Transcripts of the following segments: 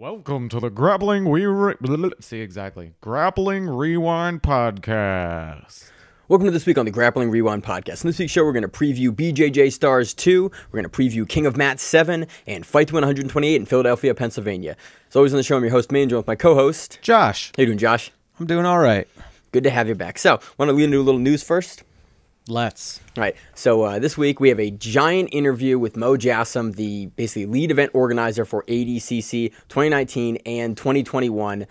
Welcome to the Grappling Rewind podcast. Welcome to this week on the Grappling Rewind podcast. In this week's show, we're going to preview BJJ Stars 2, we're going to preview King of Mats 7, and Fight to Win 128 in Philadelphia, Pennsylvania. As always on the show, I'm your host, Main, joined with my co-host, Josh. How you doing, Josh? I'm doing all right. Good to have you back. So, want to lead into a little news first? Let's. All right, so this week we have a giant interview with Mo Jassem, the basically lead event organizer for ADCC 2019 and 2021.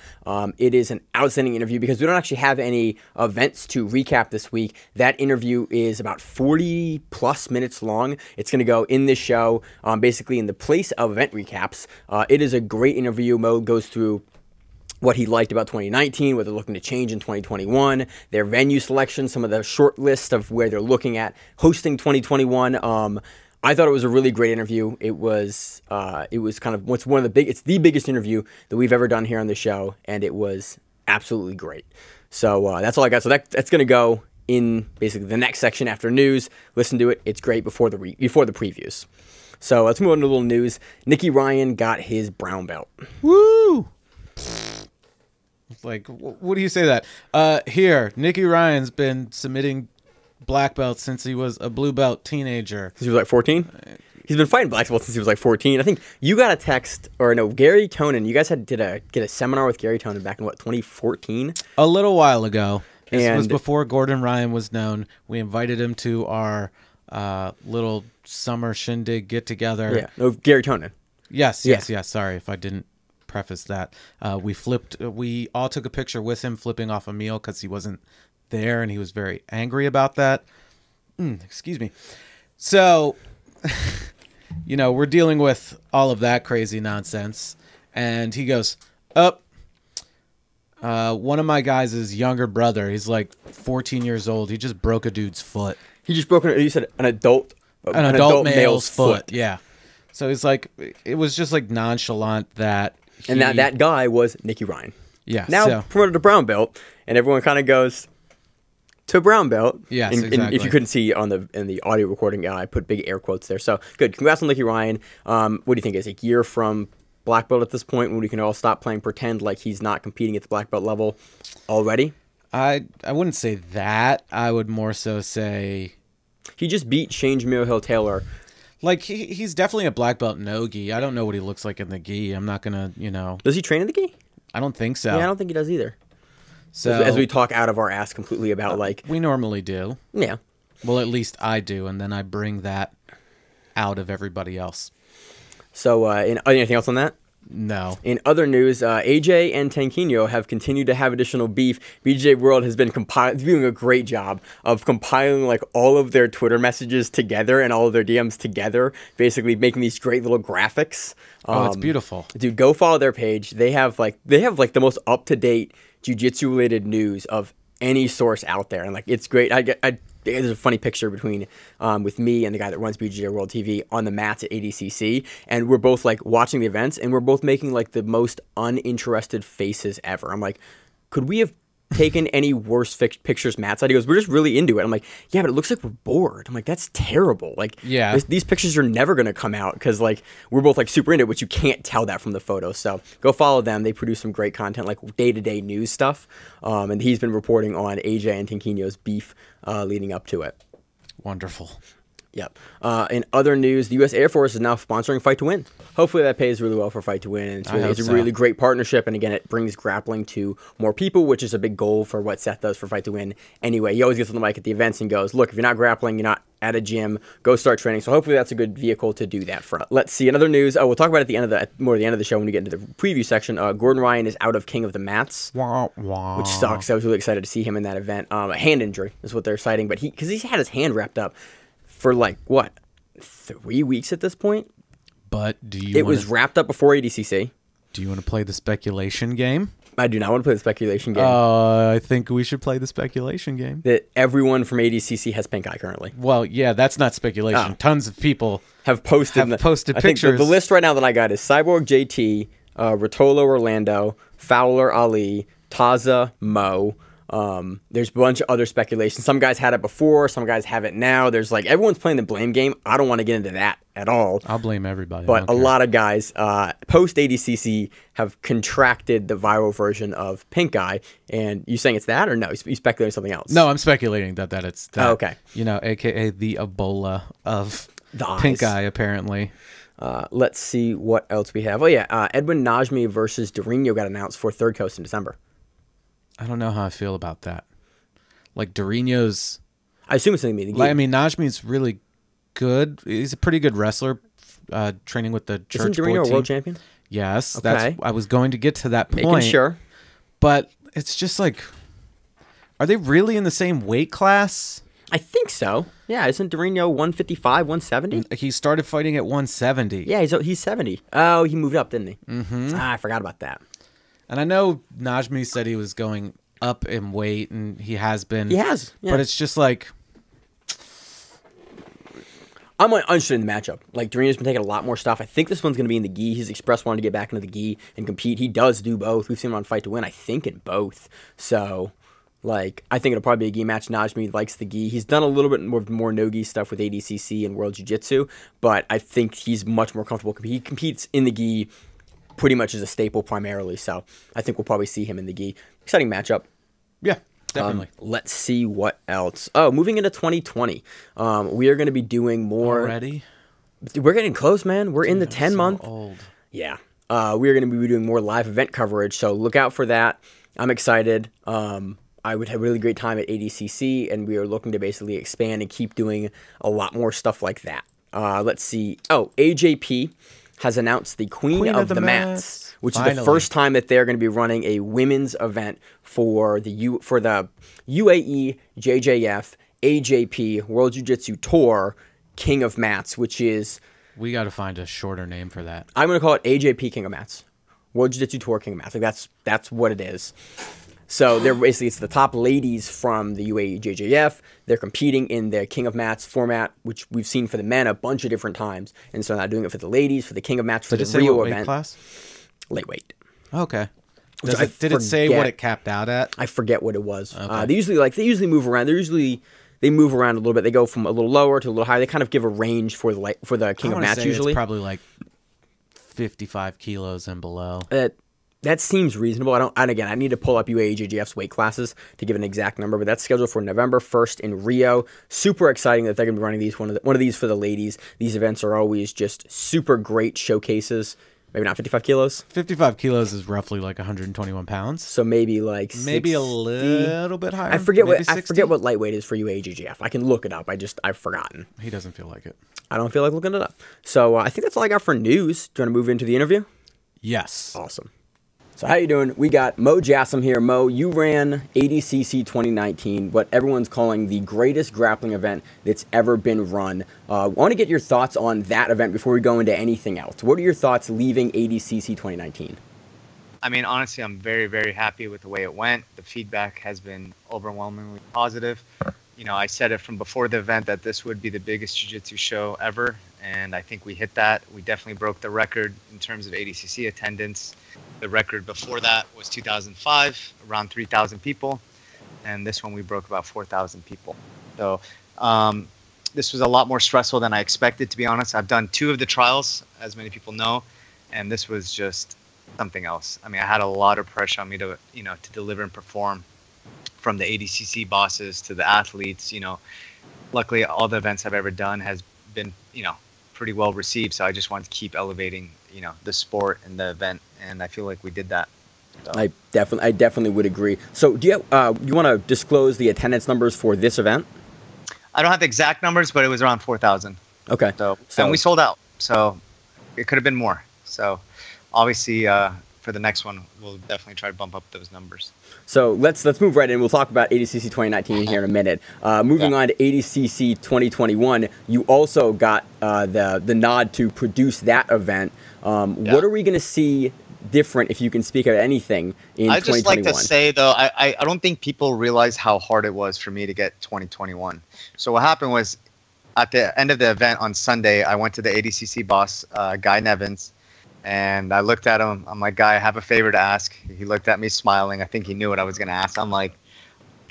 It is an outstanding interview because we don't actually have any events to recap this week. That interview is about 40 plus minutes long. It's going to go in this show, basically in the place of event recaps. It is a great interview. Mo goes through what he liked about 2019, what they're looking to change in 2021, their venue selection, some of the short list of where they're looking at hosting 2021. I thought it was a really great interview. It was kind of it's the biggest interview that we've ever done here on the show, and it was absolutely great. So that's all I got. So that's going to go in basically the next section after news. Listen to it. It's great before the previews. So let's move on to a little news. Nicky Ryan got his brown belt. Woo! Like, what do you say that? Here, Nicky Ryan's been submitting black belts since he was a blue belt teenager. Since he was like 14? He's been fighting black belts since he was like 14. I think you got a text, or no, Gary Tonin. You guys did a seminar with Gary Tonin back in, 2014? A little while ago. This was before Gordon Ryan was known. We invited him to our little summer shindig get-together. Yeah, no, Gary Tonin. Yes. Sorry if I didn't preface that. We all took a picture with him flipping off a meal because he wasn't there, and he was very angry about that. Excuse me. So, we're dealing with all of that crazy nonsense, and he goes, one of my guys' younger brother, he's like 14 years old, he just broke a dude's foot. He just broke you said an adult male's foot. Yeah. So it's like, it was just like nonchalant that and that guy was Nicky Ryan. Yeah. Now promoted to brown belt, and everyone kind of goes to brown belt. Yes, and exactly. If you couldn't see in the audio recording, I put big air quotes there. So good. Congrats on Nicky Ryan. What do you think? Is it a year from black belt at this point when we can all stop playing pretend like he's not competing at the black belt level already? I wouldn't say that. I would more so say he just beat Shane Hill Taylor. Like, he's definitely a black belt no-gi. I don't know what he looks like in the gi. I'm not going to, Does he train in the gi? I don't think so. Yeah, I don't think he does either. So as we talk out of our ass completely about, we normally do. Yeah. Well, at least I do, and then I bring that out of everybody else. So, anything else on that? No. In other news, AJ and Tanquinho have continued to have additional beef. BJJ World has been doing a great job of compiling like all of their Twitter messages together and all of their DMs together, basically making these great little graphics. It's beautiful. Dude, go follow their page. They have the most up-to-date jiu-jitsu related news of any source out there, and like it's great. There's a funny picture between with me and the guy that runs BJJ World TV on the mats at ADCC, and we're both like watching the events, and we're both making like the most uninterested faces ever. I'm like, could we have taken any worse pictures Matt's side? He goes, we're just really into it. I'm like, yeah, but it looks like we're bored. I'm like, that's terrible. Like, yeah, these pictures are never going to come out because like we're both like super into it, but you can't tell that from the photos. So go follow them. They produce some great content, like day-to-day news stuff. And he's been reporting on AJ and Tanquinho's beef leading up to it. Wonderful. Yep. In other news, the U.S. Air Force is now sponsoring Fight to Win. Hopefully that pays really well for Fight to Win. And it's a really great partnership. And again, it brings grappling to more people, which is a big goal for what Seth does for Fight to Win. Anyway, he always gets on the mic at the events and goes, look, if you're not grappling, you're not at a gym, go start training. So hopefully that's a good vehicle to do that for. Let's see. Another news. We'll talk about it at the end of the show when we get into the preview section. Gordon Ryan is out of King of the Mats, which sucks. I was really excited to see him in that event. A hand injury is what they're citing, but because he's had his hand wrapped up for like what, 3 weeks at this point. But it was wrapped up before ADCC. Do you want to play the speculation game? I do not want to play the speculation game. I think we should play the speculation game. That everyone from ADCC has pink eye currently. Well, yeah, that's not speculation. Tons of people have posted pictures. I think the list right now that I got is Cyborg JT, Rotolo Orlando, Fowler Ali, Taza Mo, There's a bunch of other speculation. Some guys had it before, some guys have it now. There's like everyone's playing the blame game. I don't want to get into that at all. I'll blame everybody. But a lot of guys post ADCC have contracted the viral version of Pink Eye. And you saying it's that or no? You speculating something else? No, I'm speculating that it's that. Oh, okay. You know, AKA the Ebola of The eyes. Pink Eye, apparently. Let's see what else we have. Oh, yeah. Edwin Najmi versus Dorino got announced for Third Coast in December. I don't know how I feel about that. Like, Dorino's... I assume it's going to be the game. Like, I mean, Najmi's really good. He's a pretty good wrestler, training with the Church Isn't Boy Dorino a team. world champion? Yes, Okay. I was going to get to that point. Making sure. But it's just like, are they really in the same weight class? I think so. Yeah, isn't Dorino 155, 170? He started fighting at 170. Yeah, he's 70. Oh, he moved up, didn't he? Mm-hmm. I forgot about that. And I know Najmi said he was going up in weight, and he has been. He has, yeah. But it's just like... I'm uninterested in the matchup. Like, Dorino's been taking a lot more stuff. I think this one's going to be in the gi. He's expressed wanting to get back into the gi and compete. He does do both. We've seen him on Fight to Win, I think, in both. So, like, I think it'll probably be a gi match. Najmi likes the gi. He's done a little bit more no-gi stuff with ADCC and World Jiu-Jitsu, but I think he's much more comfortable. He competes in the gi pretty much as a staple primarily, so I think we'll probably see him in the gi. Exciting matchup. Yeah, definitely. Let's see what else. Oh, moving into 2020, we are going to be doing more. Already? We're getting close, man. We're in the 10-month. Old. Yeah. We're going to be doing more live event coverage, so look out for that. I'm excited. I would have a really great time at ADCC, and we are looking to basically expand and keep doing a lot more stuff like that. Let's see. Oh, AJP has announced the Queen of the Mats, which is the first time that they're going to be running a women's event for the UAE JJF AJP World Jiu-Jitsu Tour King of Mats, which is... We got to find a shorter name for that. I'm going to call it AJP King of Mats. World Jiu-Jitsu Tour King of Mats. Like that's what it is. So they're basically, it's the top ladies from the UAE JJF. They're competing in the King of Mats format, which we've seen for the men a bunch of different times. And so now doing it for the ladies, for the King of Mats, for the Rio event. Class? Lightweight. Okay. Did it say what it capped out at? I forget what it was. Okay. They usually move around. They move around a little bit. They go from a little lower to a little higher. They kind of give a range for the King of Mats usually. It's probably like 55 kilos and below. That seems reasonable. I need to pull up UAE-JJF's weight classes to give an exact number, but that's scheduled for November 1st in Rio. Super exciting that they're going to be running one of these for the ladies. These events are always just super great showcases. Maybe not 55 kilos. 55 kilos is roughly like 121 pounds. So maybe like 60. Maybe a little bit higher. I forget what lightweight is for UAE-JJF. I can look it up. I've forgotten. He doesn't feel like it. I don't feel like looking it up. So I think that's all I got for news. Do you want to move into the interview? Yes. Awesome. So how you doing? We got Mo Jassim here. Mo, you ran ADCC 2019, what everyone's calling the greatest grappling event that's ever been run. I want to get your thoughts on that event before we go into anything else. What are your thoughts leaving ADCC 2019? I mean, honestly, I'm very, very happy with the way it went. The feedback has been overwhelmingly positive. You know, I said it from before the event that this would be the biggest jiu-jitsu show ever, and I think we hit that. We definitely broke the record in terms of ADCC attendance. The record before that was 2005, around 3,000 people, and this one we broke about 4,000 people. So this was a lot more stressful than I expected, to be honest. I've done 2 of the trials, as many people know, and this was just something else. I mean, I had a lot of pressure on me to deliver and perform, from the ADCC bosses to the athletes. Luckily all the events I've ever done has been, pretty well received. So I just wanted to keep elevating, the sport and the event. And I feel like we did that. So. I definitely would agree. So do you want to disclose the attendance numbers for this event? I don't have the exact numbers, but it was around 4,000. Okay. So and we sold out. So it could have been more. So obviously, for the next one, we'll definitely try to bump up those numbers. So let's move right in. We'll talk about ADCC 2019 here in a minute. Moving on to ADCC 2021, you also got the nod to produce that event. What are we going to see different, if you can speak of anything, in 2021? I just like to say, though, I don't think people realize how hard it was for me to get 2021. So what happened was, at the end of the event on Sunday, I went to the ADCC boss, Guy Nevins, and I looked at him. I'm like, Guy, I have a favor to ask. He looked at me smiling. I think he knew what I was going to ask. I'm like,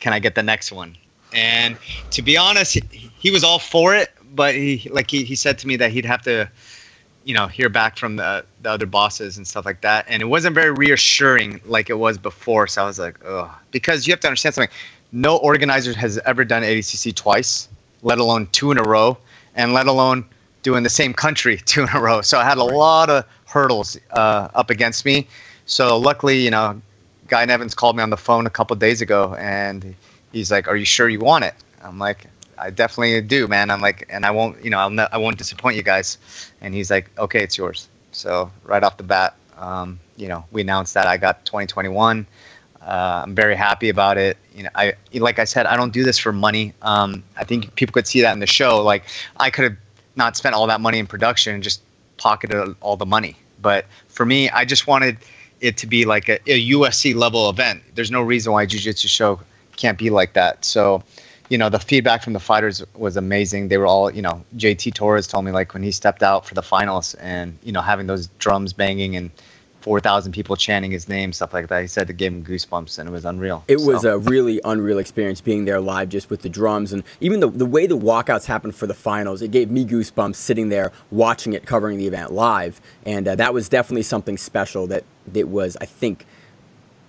can I get the next one? And to be honest, he was all for it, but he said to me that he'd have to, hear back from the other bosses and stuff like that. And it wasn't very reassuring like it was before. So I was like, oh, because you have to understand something. No organizer has ever done ADCC twice, let alone 2 in a row, and let alone doing the same country 2 in a row. So I had a lot of hurdles up against me. So luckily, Guy Nevins called me on the phone a couple of days ago, and he's like, "Are you sure you want it?" I'm like, "I definitely do, man." I'm like, "And I won't, I won't disappoint you guys." And he's like, "Okay, it's yours." So right off the bat, we announced that I got 2021. I'm very happy about it. Like I said, I don't do this for money. I think people could see that in the show. Like, I could have not spent all that money in production and just pocketed all the money. But for me, I just wanted it to be like a UFC level event. There's no reason why a jiu-jitsu show can't be like that. So, the feedback from the fighters was amazing. They were all, JT Torres told me, like, when he stepped out for the finals and, having those drums banging and 4,000 people chanting his name, stuff like that. He said it gave him goosebumps, and it was unreal. It was a really unreal experience being there live just with the drums. And even the way the walkouts happened for the finals, it gave me goosebumps sitting there watching it, covering the event live. And that was definitely something special that it was, I think,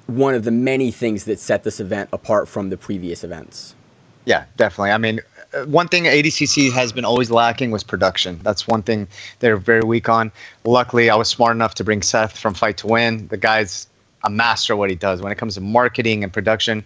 one of the many things that set this event apart from the previous events. Yeah, definitely. I mean, one thing ADCC has been always lacking was production. That's one thing they're very weak on. Luckily, I was smart enough to bring Seth from Fight to Win. The guy's a master of what he does. When it comes to marketing and production,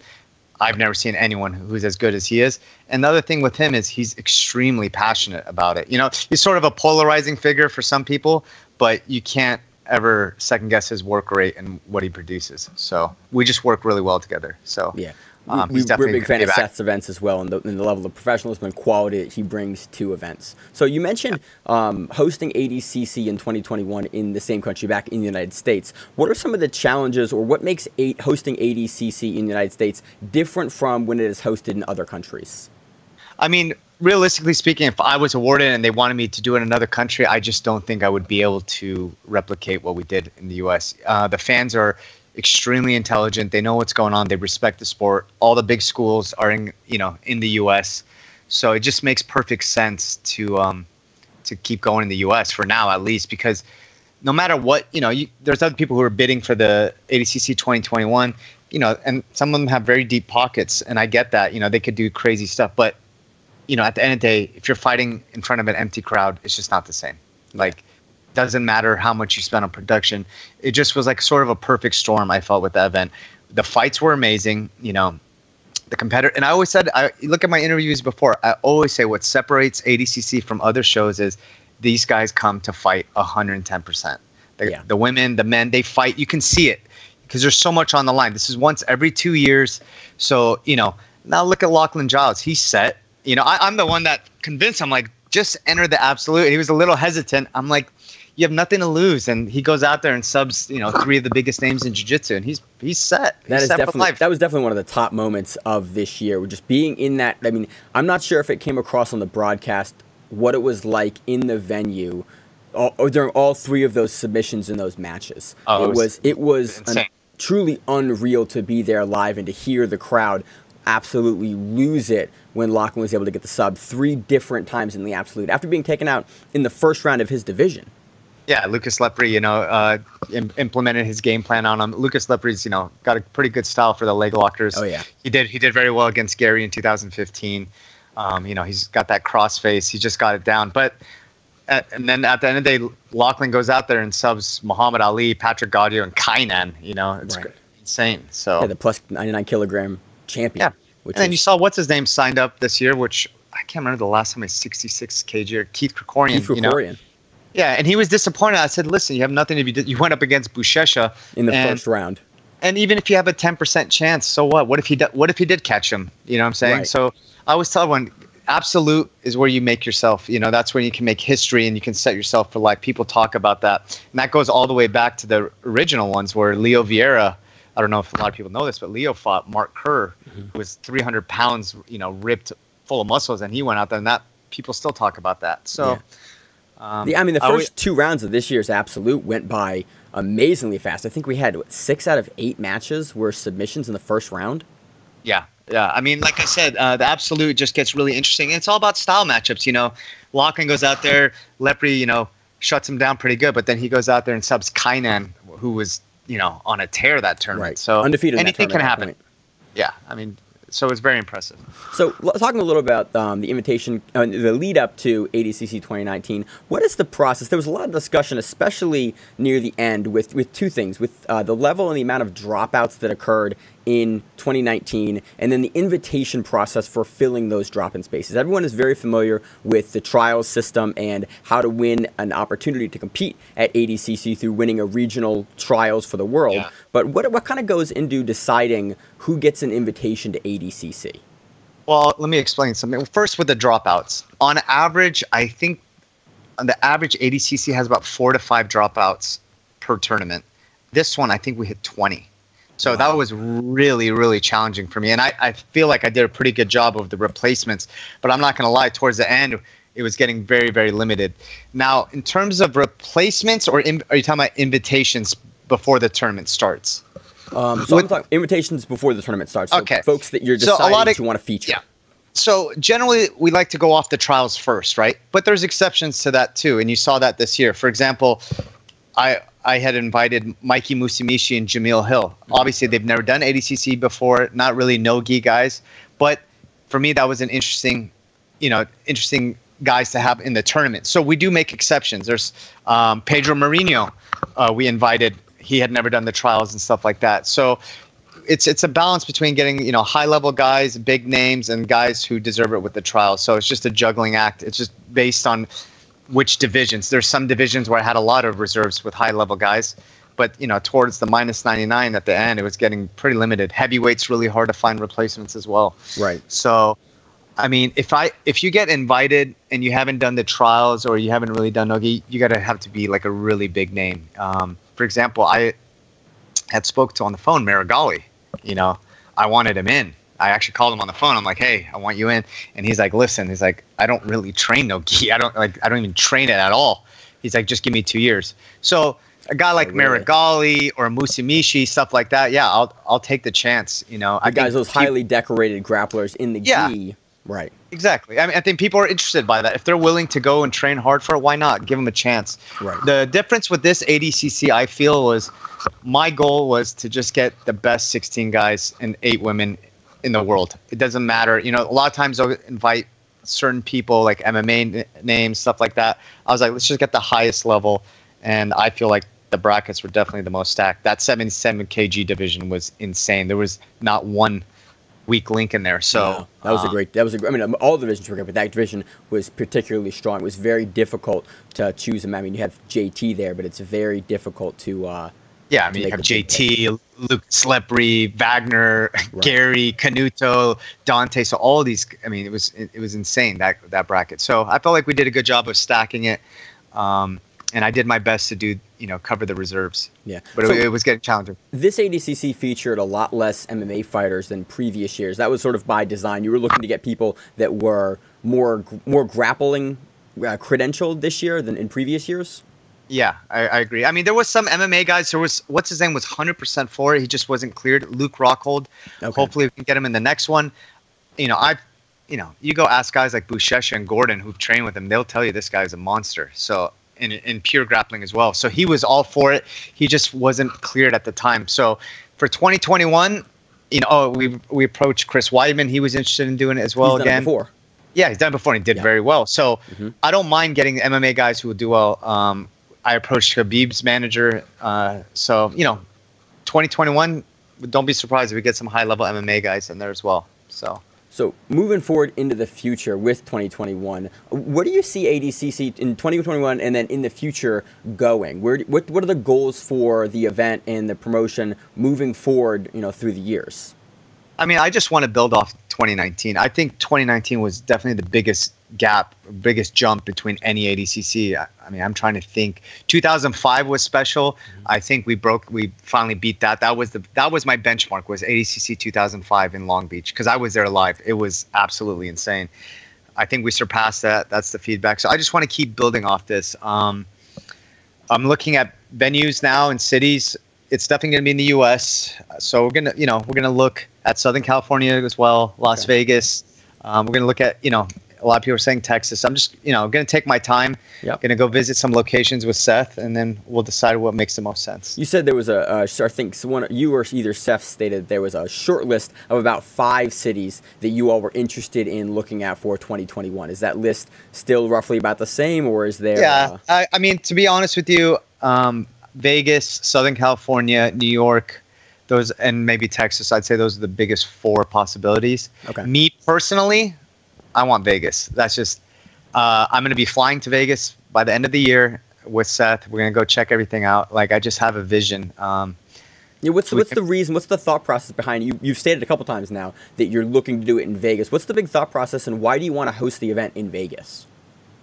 I've never seen anyone who's as good as he is. And the other thing with him is he's extremely passionate about it. He's sort of a polarizing figure for some people, but you can't ever second guess his work rate and what he produces. So we just work really well together. So yeah. We're a big fan of Seth's events as well, and the level of professionalism and quality that he brings to events. So you mentioned hosting ADCC in 2021 in the same country back in the United States. What are some of the challenges, or what makes hosting ADCC in the United States different from when it is hosted in other countries? I mean, realistically speaking, if I was awarded and they wanted me to do it in another country, I just don't think I would be able to replicate what we did in the U.S. The fans are extremely intelligent. They know what's going on. They respect the sport. All the big schools are in the U.S. So it just makes perfect sense to keep going in the U.S. for now, at least, because no matter what, there's other people who are bidding for the ADCC 2021, and some of them have very deep pockets, and I get that, they could do crazy stuff. But, at the end of the day, if you're fighting in front of an empty crowd, it's just not the same. Like, doesn't matter how much you spend on production. It just was like sort of a perfect storm, I felt, with the event. The fights were amazing, the competitor. And I always said, you look at my interviews before, I always say what separates ADCC from other shows is these guys come to fight 110%. The women, the men, they fight. You can see it because there's so much on the line. This is once every 2 years. So, now look at Lachlan Giles. He's set. I'm the one that convinced him, like, just enter the absolute. And he was a little hesitant. I'm like, you have nothing to lose, and he goes out there and subs, 3 of the biggest names in jiu-jitsu, and he's set. That was definitely one of the top moments of this year. Just being in that. I mean, I'm not sure if it came across on the broadcast what it was like in the venue, or during all 3 of those submissions in those matches. Oh, it was truly unreal to be there live and to hear the crowd absolutely lose it when Lachlan was able to get the sub 3 different times in the absolute after being taken out in the first round of his division. Yeah, Lucas Lepre, implemented his game plan on him. Lucas Lepre's, got a pretty good style for the leg lockers. Oh yeah, he did very well against Gary in 2015. He's got that cross face. He just got it down. But and then at the end of the day, Lachlan goes out there and subs Muhammad Ali, Patrick Gaudio, and Kainan. It's insane. So yeah, the plus 99 kilogram champion. Yeah, and then you saw what's his name signed up this year, which I can't remember the last time he's 66 kg. Or Keith Krikorian. Yeah, and he was disappointed. I said, listen, you have nothing to be. You went up against Buchecha in the first round. And even if you have a 10% chance, so what? What if he did catch him? You know what I'm saying? Right. So I always tell everyone, absolute is where you make yourself. That's when you can make history and you can set yourself for life. People talk about that. And that goes all the way back to the original ones where Leo Vieira, I don't know if a lot of people know this, but Leo fought Mark Kerr, who was 300 pounds, ripped full of muscles. And he went out there, and that people still talk about that. So. Yeah. The first 2 rounds of this year's Absolute went by amazingly fast. I think we had 6 out of 8 matches were submissions in the first round. Yeah, Yeah, I mean, like I said, the absolute just gets really interesting. And it's all about style matchups. Lachlan goes out there, Lepre, shuts him down pretty good, but then he goes out there and subs Kainan, who was, on a tear that tournament. Right. So Undefeated in that anything can tournament at that happen. point. Yeah, I mean, so it's very impressive. So, talking a little about the invitation, the lead up to ADCC 2019, what is the process? There was a lot of discussion, especially near the end, with two things, with the level and the amount of dropouts that occurred in 2019, and then the invitation process for filling those drop-in spaces. Everyone is very familiar with the trials system and how to win an opportunity to compete at ADCC through winning a regional trials for the world. Yeah. But what kind of goes into deciding who gets an invitation to ADCC? Well, let me explain something. First, with the dropouts. On average, I think on the average ADCC has about 4 to 5 dropouts per tournament. This one, I think we hit 20. So Wow. that was really, really challenging for me. And I feel like I did a pretty good job of the replacements. But I'm not going to lie, towards the end, it was getting very, very limited. Now, in terms of replacements, or are you talking about invitations before the tournament starts? So I'm talking invitations before the tournament starts. So Okay. folks that you're So a lot deciding of- to want to feature. Yeah. So generally, we like to go off the trials first, right? But there's exceptions to that too, and you saw that this year. For example, I had invited Mikey Musumeci and Jamil Hill. Obviously, they've never done ADCC before, not really no-gi guys. But for me, that was an interesting guys to have in the tournament. So we do make exceptions. There's Pedro Mourinho, we invited. He had never done the trials and stuff like that. So it's a balance between getting high-level guys, big names, and guys who deserve it with the trials. So it's just a juggling act. It's just based on which divisions. There's some divisions where I had a lot of reserves with high-level guys, but towards the -99 at the end, it was getting pretty limited. Heavyweight's really hard to find replacements as well. Right. So, I mean, if you get invited and you haven't done the trials or you haven't really done nogi, you gotta have to be like a really big name. For example, I had spoke to on the phone Marigali. I wanted him in. I actually called him on the phone. I'm like, hey, I want you in. And he's like, listen, he's like, I don't really train no-gi. I don't even train it at all. He's like, just give me 2 years. So a guy like Marigali or Musumeci, stuff like that, yeah, I'll take the chance. Those highly decorated grapplers in the gi. Right. Exactly. I mean, I think people are interested by that. If they're willing to go and train hard for it, why not? Give them a chance. Right. The difference with this ADCC, I feel, was my goal was to just get the best 16 guys and 8 women in the world. It doesn't matter. A lot of times I'll invite certain people like MMA names, stuff like that. I was like, let's just get the highest level. And I feel like the brackets were definitely the most stacked. That 77 kg division was insane. There was not one weak link in there. So that was I mean, all the divisions were good, but that division was particularly strong. It was very difficult to choose them. I mean, you have JT there, but it's very difficult to yeah, I mean, you have JT, Lucas Lepre, Wagner, right. Gary, Canuto, Dante. So all of these, I mean, it was insane, that bracket. So I felt like we did a good job of stacking it. And I did my best to do, cover the reserves. Yeah. But it was getting challenging. This ADCC featured a lot less MMA fighters than previous years. That was sort of by design. You were looking to get people that were more grappling credentialed this year than in previous years. Yeah, I agree. I mean, there was some MMA guys. There was, what's his name, was 100% for it. He just wasn't cleared. Luke Rockhold. Okay. Hopefully we can get him in the next one. You go ask guys like Buchecha and Gordon who've trained with him. They'll tell you this guy is a monster. So in pure grappling as well. So he was all for it. He just wasn't cleared at the time. So for 2021, we approached Chris Weidman. He was interested in doing it as well. He's done it before. Yeah, he's done it before and he did very well. So I don't mind getting MMA guys who will do well. I approached Khabib's manager. 2021, don't be surprised if we get some high-level MMA guys in there as well. So moving forward into the future with 2021, where do you see ADCC in 2021 and then in the future going? What are the goals for the event and the promotion moving forward, through the years? I mean, I just want to build off 2019. I think 2019 was definitely the biggest gap, biggest jump between any ADCC. I mean, I'm trying to think. 2005 was special. I think we finally beat that. That was my benchmark, was ADCC 2005 in Long Beach, because I was there live. It was absolutely insane. I think we surpassed that. That's the feedback. So I just want to keep building off this. I'm looking at venues now in cities. it's definitely going to be in the U.S. So we're gonna look at Southern California as well, Las Vegas. We're gonna look at, a lot of people are saying Texas. I'm just, going to take my time. Yep. Going to go visit some locations with Seth, and then we'll decide what makes the most sense. You said there was I think you or either Seth stated there was a short list of about 5 cities that you all were interested in looking at for 2021. Is that list still roughly about the same, or is there? Yeah, I mean, to be honest with you, Vegas, Southern California, New York, those, and maybe Texas, I'd say those are the biggest 4 possibilities. Okay. Me personally, I want Vegas. That's just, I'm going to be flying to Vegas by the end of the year with Seth. We're going to go check everything out. Like, I just have a vision. Yeah, what's the reason? What's the thought process behind it? You've stated a couple times now that you're looking to do it in Vegas. What's the big thought process, and why do you want to host the event in Vegas?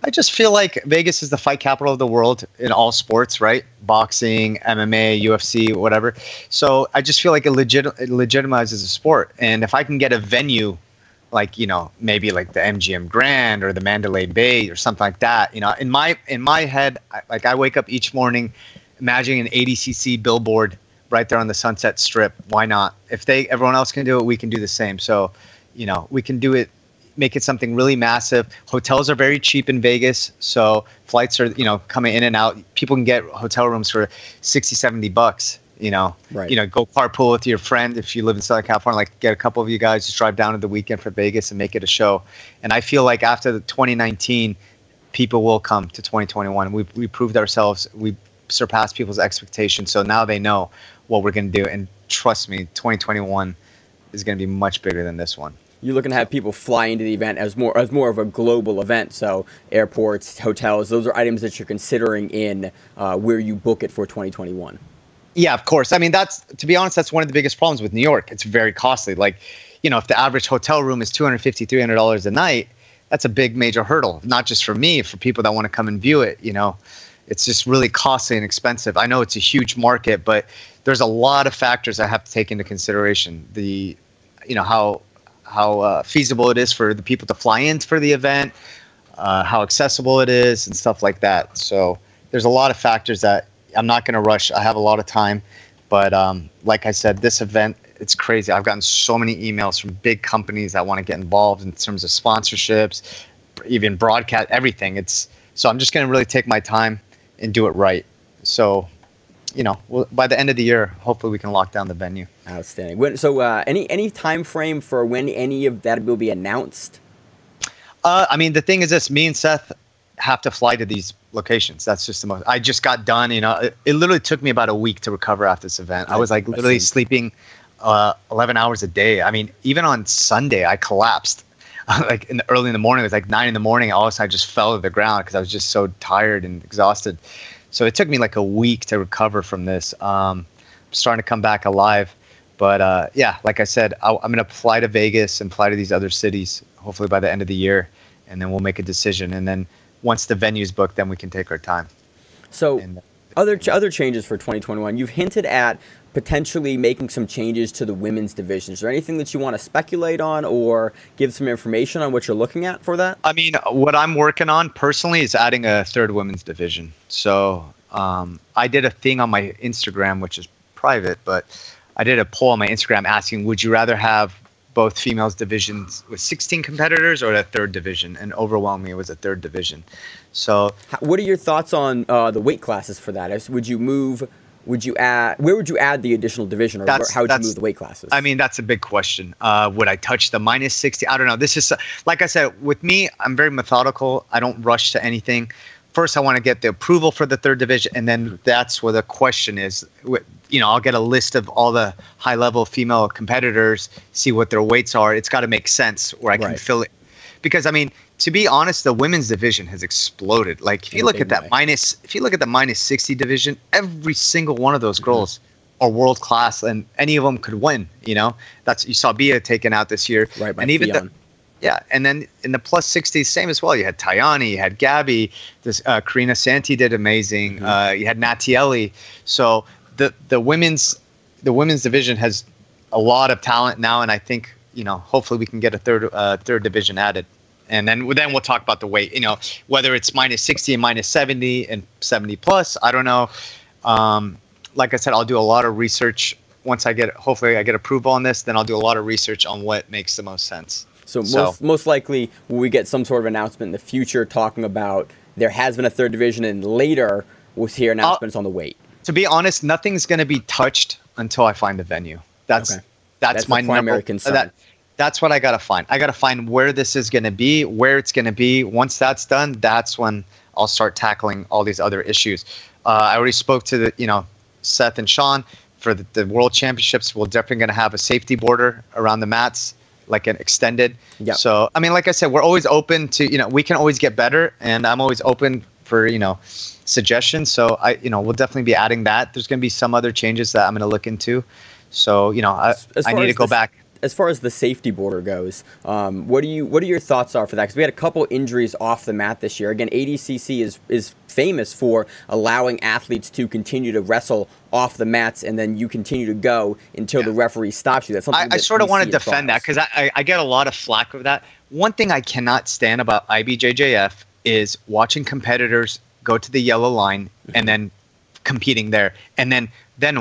I just feel like Vegas is the fight capital of the world in all sports, right? Boxing, MMA, UFC, whatever. So I just feel like it legitimizes the sport. And if I can get a venue like, maybe like the MGM Grand or the Mandalay Bay or something like that, in my head, I wake up each morning imagining an ADCC billboard right there on the Sunset Strip. Why not? If everyone else can do it, we can do the same. So, we can do it. Make it something really massive. Hotels are very cheap in Vegas, so flights are, coming in and out. People can get hotel rooms for $60, $70, Right. Go carpool with your friend if you live in Southern California, like get a couple of you guys, just drive down to the weekend for Vegas and make it a show. And I feel like after the 2019, people will come to 2021. We proved ourselves. We surpassed people's expectations. So now they know what we're going to do. And trust me, 2021 is going to be much bigger than this one. You're looking to have people fly into the event as more of a global event. So airports, hotels, those are items that you're considering in where you book it for 2021. Yeah, of course. I mean, to be honest, that's one of the biggest problems with New York. It's very costly. Like, if the average hotel room is $250, $300 a night, that's a big major hurdle, not just for me, for people that want to come and view it. It's just really costly and expensive. I know it's a huge market, but there's a lot of factors I have to take into consideration. How feasible it is for the people to fly in for the event, how accessible it is, and stuff like that. So there's a lot of factors that I'm not going to rush. I have a lot of time. But like I said, this event, it's crazy. I've gotten so many emails from big companies that want to get involved in terms of sponsorships, even broadcast, everything. So I'm just going to really take my time and do it right. So, by the end of the year, hopefully we can lock down the venue. Outstanding. So any time frame for when any of that will be announced? I mean, the thing is this, me and Seth have to fly to these locations. That's just the most. I just got done, it literally took me about a week to recover after this event. I was like literally sleeping 11 hours a day. I mean, even on Sunday, I collapsed. Like early in the morning, it was like 9 in the morning. All of a sudden I just fell to the ground because I was just so tired and exhausted. So it took me like a week to recover from this. I'm starting to come back alive. But yeah, like I said, I'm going to fly to Vegas and fly to these other cities, hopefully by the end of the year. And then we'll make a decision. And then once the venue's booked, then we can take our time. So other changes for 2021, you've hinted at potentially making some changes to the women's division. Is there anything that you want to speculate on or give some information on what you're looking at for that? I mean, what I'm working on personally is adding a 3rd women's division. So I did a thing on my Instagram, which is private, but I did a poll on my Instagram asking, would you rather have both females divisions with 16 competitors or a 3rd division? And overwhelmingly, it was a 3rd division. So what are your thoughts on the weight classes for that? Where would you add the additional division, or how would you move the weight classes? I mean, that's a big question. Would I touch the minus 60? I don't know. This is, like I said, with me, I'm very methodical. I don't rush to anything. First, I want to get the approval for the 3rd division, and then that's where the question is. I'll get a list of all the high-level female competitors, see what their weights are. It's got to make sense where I can fill it. Because, I mean, to be honest, the women's division has exploded. Like, if you look at that minus 60 division, every single one of those girls are world class, and any of them could win. You saw Bia taken out this year, right? By and even Fionn. and then in the plus 60, same as well. You had Tayani, you had Gabby, Karina Santi did amazing. You had Natieli. So the women's division has a lot of talent now, and I think hopefully we can get a third division added. And then we'll talk about the weight, whether it's minus 60 and minus 70 and 70 plus. I don't know. like I said, I'll do a lot of research once hopefully I get approval on this. Then I'll do a lot of research on what makes the most sense. So most likely, will we get some sort of announcement in the future talking about there has been a third division, and later we'll hear announcements on the weight? To be honest, nothing's going to be touched until I find the venue. That's my primary concern. That's what I got to find. I got to find where this is going to be, where it's going to be. Once that's done, that's when I'll start tackling all these other issues. I already spoke to Seth and Sean for the World Championships. We're definitely going to have a safety border around the mats, like an extended. Yep. So, I mean, like I said, we're always open to, we can always get better, and I'm always open for, suggestions. So we'll definitely be adding that. There's going to be some other changes that I'm going to look into. So, I need to go back. As far as the safety border goes, what are your thoughts are for that? Because we had a couple injuries off the mat this year. Again, ADCC is famous for allowing athletes to continue to wrestle off the mats, and then you continue to go until the referee stops you. That's something I sort of want to defend that, because I get a lot of flack over that. One thing I cannot stand about IBJJF is watching competitors go to the yellow line and then competing there, and then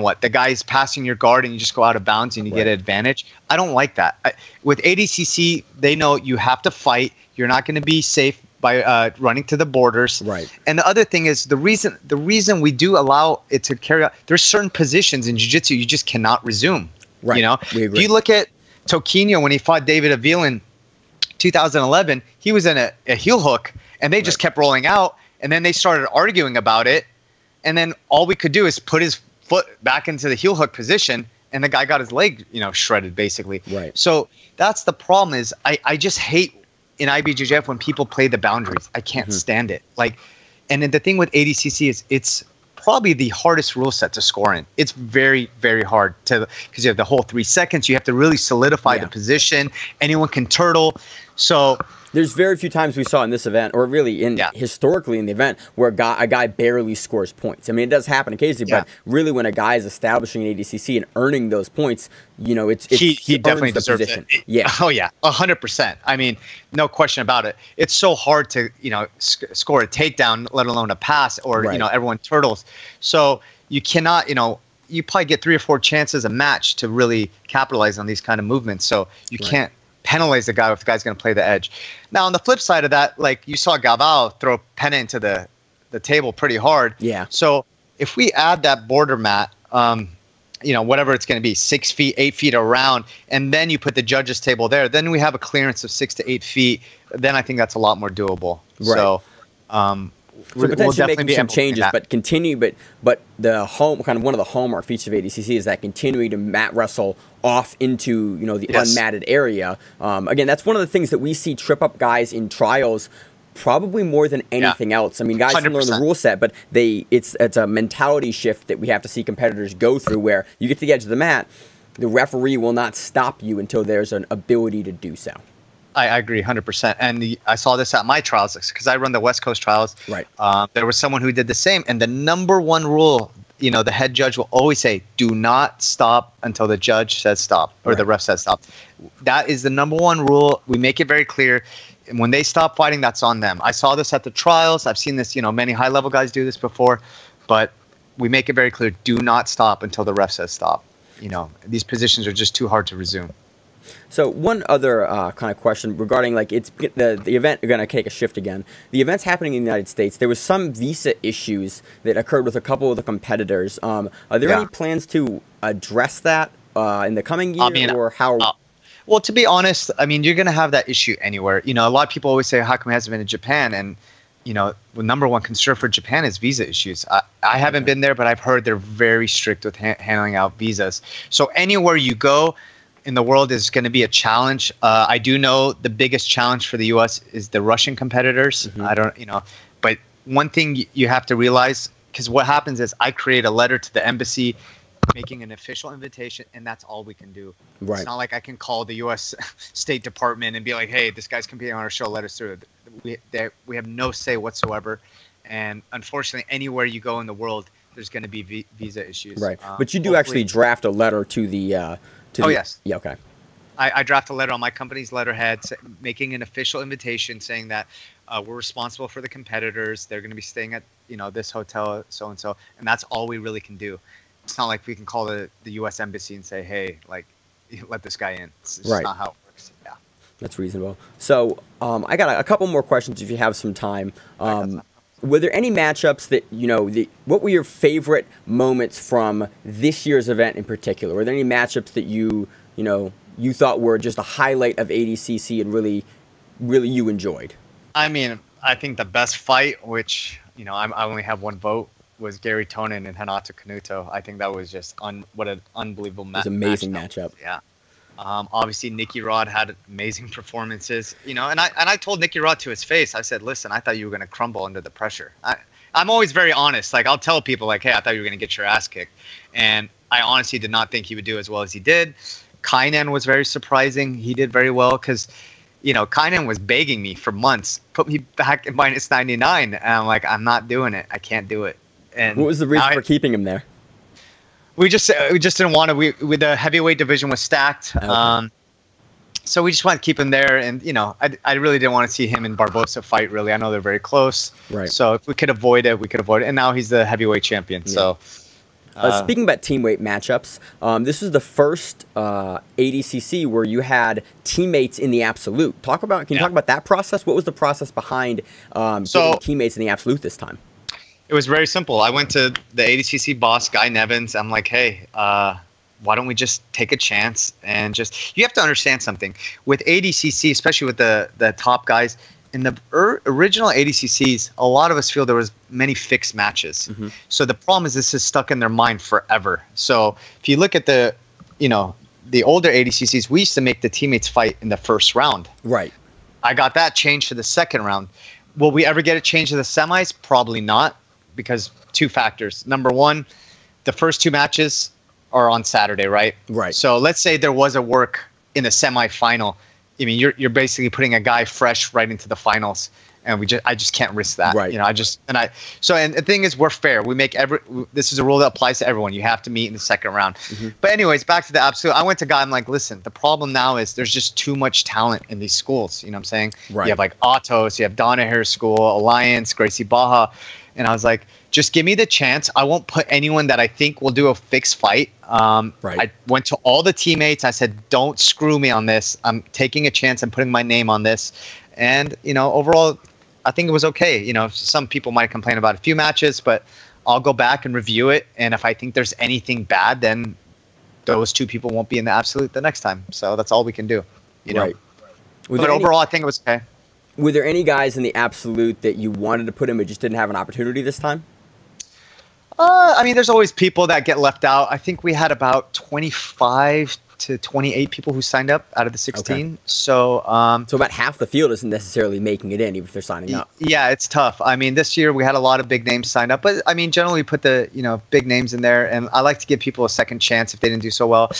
what? The guy's passing your guard and you just go out of bounds and you get an advantage. I don't like that. With ADCC, they know you have to fight. You're not going to be safe by running to the borders. Right. And the other thing is the reason we do allow it to carry out. There's certain positions in jiu-jitsu you just cannot resume. Right. We agree. If you look at Toquinho when he fought David Avila in 2011, he was in a heel hook and they just kept rolling out, and then they started arguing about it, and then all we could do is put his foot back into the heel hook position, and the guy got his leg, shredded basically. Right. So that's the problem. Is I just hate in IBJJF when people play the boundaries. I can't stand it. And then the thing with ADCC is it's probably the hardest rule set to score in. It's very, very hard because you have the whole 3 seconds. You have to really solidify the position. Anyone can turtle. So there's very few times we saw in this event, or really historically in the event, where a guy barely scores points. I mean, it does happen occasionally, but really when a guy is establishing an ADCC and earning those points, he definitely deserves it. Yeah. Oh yeah, 100%. I mean, no question about it. It's so hard to score a takedown, let alone a pass, or everyone turtles. So you cannot you probably get 3 or 4 chances a match to really capitalize on these kind of movements. So you can't penalize the guy if the guy's going to play the edge. Now, on the flip side of that, like you saw Galvao throw Pena into the table pretty hard. Yeah. So if we add that border mat, whatever it's going to be, 6 feet, 8 feet around, and then you put the judges table there, then we have a clearance of 6 to 8 feet. Then I think that's a lot more doable. Right. So, So potentially making some changes, but the one of the hallmark features of ADCC is that continuing to mat wrestle off into the unmatted area. Again, that's one of the things that we see trip up guys in trials probably more than anything else. I mean, guys can learn the rule set, but it's a mentality shift that we have to see competitors go through, where you get to the edge of the mat, the referee will not stop you until there's an ability to do so. I agree 100%. And I saw this at my trials because I run the West Coast trials. Right. There was someone who did the same. And the number one rule, the head judge will always say, do not stop until the judge says stop or the ref says stop. That is the number one rule. We make it very clear. And when they stop fighting, that's on them. I saw this at the trials. I've seen this, many high level guys do this before. But we make it very clear, do not stop until the ref says stop. These positions are just too hard to resume. So one other kind of question regarding the event, we're going to take a shift again. The event's happening in the United States. There was some visa issues that occurred with a couple of the competitors. Are there any plans to address that in the coming year, or how? Well, to be honest, I mean, you're going to have that issue anywhere. A lot of people always say, how come it hasn't been in Japan? And, the number one concern for Japan is visa issues. I haven't been there, but I've heard they're very strict with handling out visas. So anywhere you go in the world is going to be a challenge. I do know the biggest challenge for the U.S. is the Russian competitors. I don't, but one thing you have to realize, because what happens is I create a letter to the embassy making an official invitation, and that's all we can do. Right. It's not like I can call the U.S. State Department and be like, hey, this guy's competing on our show, let us through. We have no say whatsoever. And unfortunately, anywhere you go in the world, there's going to be visa issues. Right. But you do actually draft a letter to the... yes. Yeah, okay. I draft a letter on my company's letterhead making an official invitation saying that we're responsible for the competitors. They're going to be staying at this hotel, so-and-so. And that's all we really can do. it's not like we can call the U.S. embassy and say, hey, like, let this guy in. It's just Right. not how it works. Yeah. That's reasonable. So I got a couple more questions if you have some time. Were there any matchups that, what were your favorite moments from this year's event in particular? Were there any matchups that you thought were just a highlight of ADCC and really you enjoyed? I mean, I think the best fight, which, I only have one vote, was Gary Tonin and Renato Canuto. I think that was just what an unbelievable match. It was an amazing matchup. Yeah. Obviously, Nicky Rod had amazing performances, and I told Nicky Rod to his face, I said, listen, I thought you were going to crumble under the pressure. I'm always very honest. Like, I'll tell people, like, hey, I thought you were going to get your ass kicked. And I honestly did not think he would do as well as he did. Kainan was very surprising. He did very well because, Kainan was begging me for months, put me back at minus 99. And I'm like, I'm not doing it. I can't do it. And what was the reason for keeping him there? We just didn't want to. The heavyweight division was stacked, okay. So we just wanted to keep him there. And I really didn't want to see him and Barbosa fight. Really, I know they're very close. Right. So if we could avoid it, we could avoid it. And now he's the heavyweight champion. Yeah. So. Speaking about team weight matchups, this was the first ADCC where you had teammates in the absolute. Can you talk about that process? What was the process behind getting teammates in the absolute this time? It was very simple. I went to the ADCC boss, Guy Nevins. I'm like, hey, why don't we just take a chance and you have to understand something. With ADCC, especially with the top guys, in the original ADCCs, a lot of us feel there was many fixed matches. Mm-hmm. So the problem is this is stuck in their mind forever. So if you look at the older ADCCs, we used to make the teammates fight in the first round. Right. I got that changed to the second round. Will we ever get it changed to the semis? Probably not, because two factors. Number one, the first two matches are on Saturday, right? Right. So let's say there was a work in the semifinal. I mean, you're basically putting a guy fresh right into the finals, and I just can't risk that. Right. And the thing is, we're fair. We make this is a rule that applies to everyone. You have to meet in the second round. Mm-hmm. But anyways, back to the absolute. I went to Guy. I'm like, listen, the problem now is there's just too much talent in these schools. You know what I'm saying? Right. You have like Atos, you have Donaher School, Alliance, Gracie Baja, and I was like, just give me the chance. I won't put anyone that I think will do a fixed fight. Right. I went to all the teammates. I said, don't screw me on this. I'm taking a chance. I'm putting my name on this. And, overall, I think it was okay. Some people might complain about a few matches, but I'll go back and review it. And if I think there's anything bad, then those two people won't be in the absolute the next time. So that's all we can do. Right. But overall, I think it was okay. Were there any guys in the absolute that you wanted to put in but just didn't have an opportunity this time? I mean, there's always people that get left out. I think we had about 25 to 28 people who signed up out of the 16. Okay. So about half the field isn't necessarily making it in, even if they're signing up. Yeah, it's tough. I mean, this year we had a lot of big names signed up, but I mean, generally we put the big names in there, and I like to give people a second chance if they didn't do so well.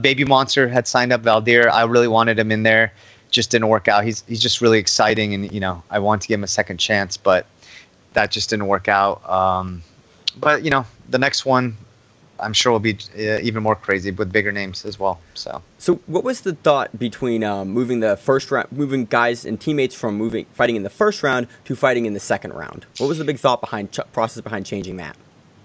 Baby Monster had signed up. Valdir, I really wanted him in there, just didn't work out. He's just really exciting, and I wanted to give him a second chance, but that just didn't work out. But the next one, I'm sure will be even more crazy with bigger names as well. So what was the thought between moving guys and teammates from fighting in the first round to fighting in the second round? What was the big thought process behind changing that?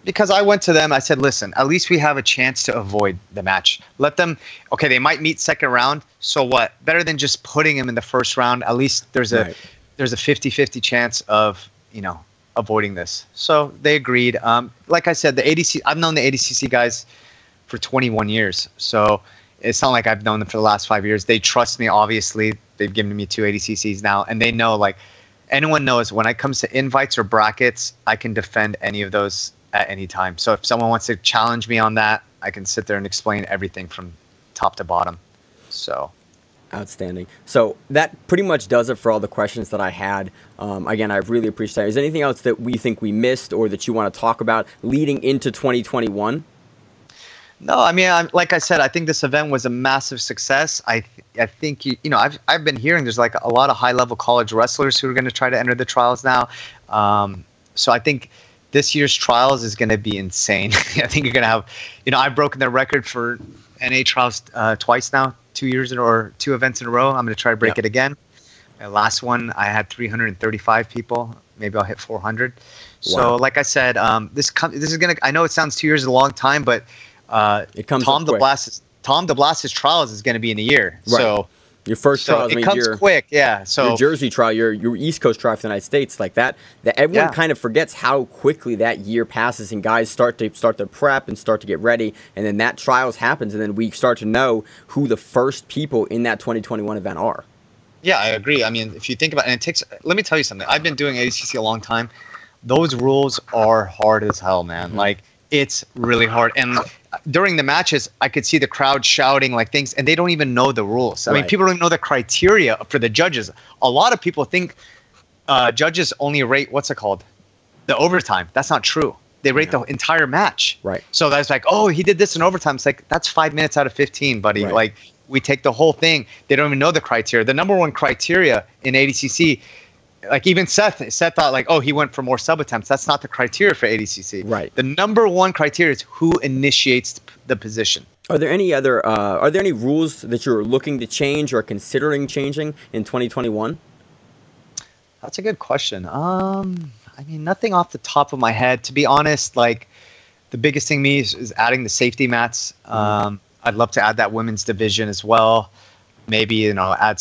Because I went to them, I said, listen, at least we have a chance to avoid the match. Let them, okay, they might meet second round. So what? Better than just putting them in the first round. At least there's a 50-50 chance of avoiding this. So they agreed. Like I said, I've known the ADCC guys for 21 years. So it's not like I've known them for the last 5 years. They trust me, obviously. They've given me 2 ADCCs now. And they know, anyone knows when it comes to invites or brackets, I can defend any of those at any time. So if someone wants to challenge me on that, I can sit there and explain everything from top to bottom. So... Outstanding. So that pretty much does it for all the questions that I had. Again, I really appreciate it. Is there anything else that we think we missed or that you want to talk about leading into 2021? No, I mean, like I said, I think this event was a massive success. I think, I've been hearing there's a lot of high-level college wrestlers who are going to try to enter the trials now. So I think this year's trials is going to be insane. I think you're going to have, I've broken the record for NA trials twice now. 2 years or 2 events in a row. I'm going to try to break it again. Last one, I had 335 people. maybe I'll hit 400. So Wow. like I said, this is gonna. I know it sounds 2 years is a long time, but It comes Tom up quick. DeBlas's trials is going to be in a year. Right. So Your first trial, it comes quick. Yeah. So your Jersey trial, your East Coast trial for the United States, like that everyone Yeah. kind of forgets how quickly that year passes, and guys start their prep and start to get ready, and then that trials happens, and then we start to know who the first people in that 2021 event are. yeah, I agree. I mean, if you think about it, and it takes. Let me tell you something. I've been doing ADCC a long time. Those rules are hard as hell, man. Mm-hmm. Like it's really hard. And during the matches, I could see the crowd shouting like things, and they don't even know the rules. I mean, Right. people don't even know the criteria for the judges. A lot of people think judges only rate what's it called, the overtime. That's not true. They rate the entire match. Right. So that's like, oh, he did this in overtime. It's like that's 5 minutes out of 15, buddy. Right. Like we take the whole thing. They don't even know the criteria. The number one criteria in ADCC. Like even Seth thought like, oh, he went for more sub attempts. That's not the criteria for ADCC. Right. The number one criteria is who initiates the position. Are there any other are there any rules that you're looking to change or considering changing in 2021? That's a good question. I mean, nothing off the top of my head. To be honest, like the biggest thing to me is adding the safety mats. I'd love to add that women's division as well. Maybe, add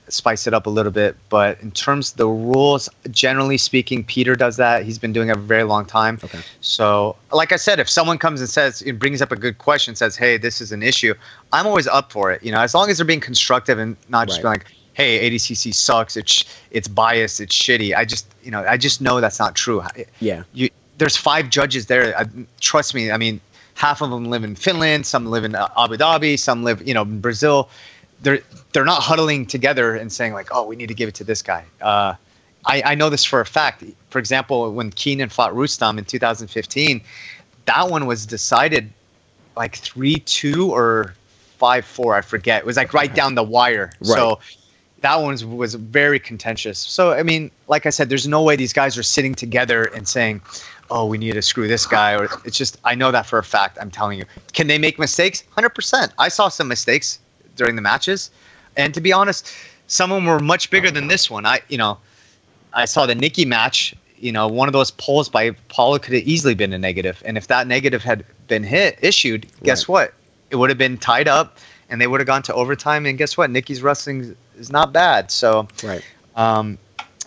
spice it up a little bit. But in terms of the rules, generally speaking, Peter does that. He's been doing it a very long time. Okay. So, like I said, if someone comes and it brings up a good question, says, hey, this is an issue, I'm always up for it. As long as they're being constructive and not just being like, hey, ADCC sucks. It's biased. It's shitty. I just know that's not true. Yeah. There's 5 judges there. Trust me. I mean, half of them live in Finland. Some live in Abu Dhabi. Some live, in Brazil. They're not huddling together and saying like, oh, we need to give it to this guy. I know this for a fact. For example, when Keenan fought Rustam in 2015, that one was decided like 3-2 or 5-4. I forget. It was like right down the wire. Right. So that one was very contentious. So, I mean, like I said, there's no way these guys are sitting together and saying, oh, we need to screw this guy. Or it's just, I know that for a fact. I'm telling you. Can they make mistakes? 100%. I saw some mistakes during the matches. And to be honest, some of them were much bigger than this one. I saw the Nikki match. One of those polls by Paula could have easily been a negative. And if that negative had been issued, guess what? It would have been tied up and they would have gone to overtime. And guess what? Nikki's wrestling is not bad. So,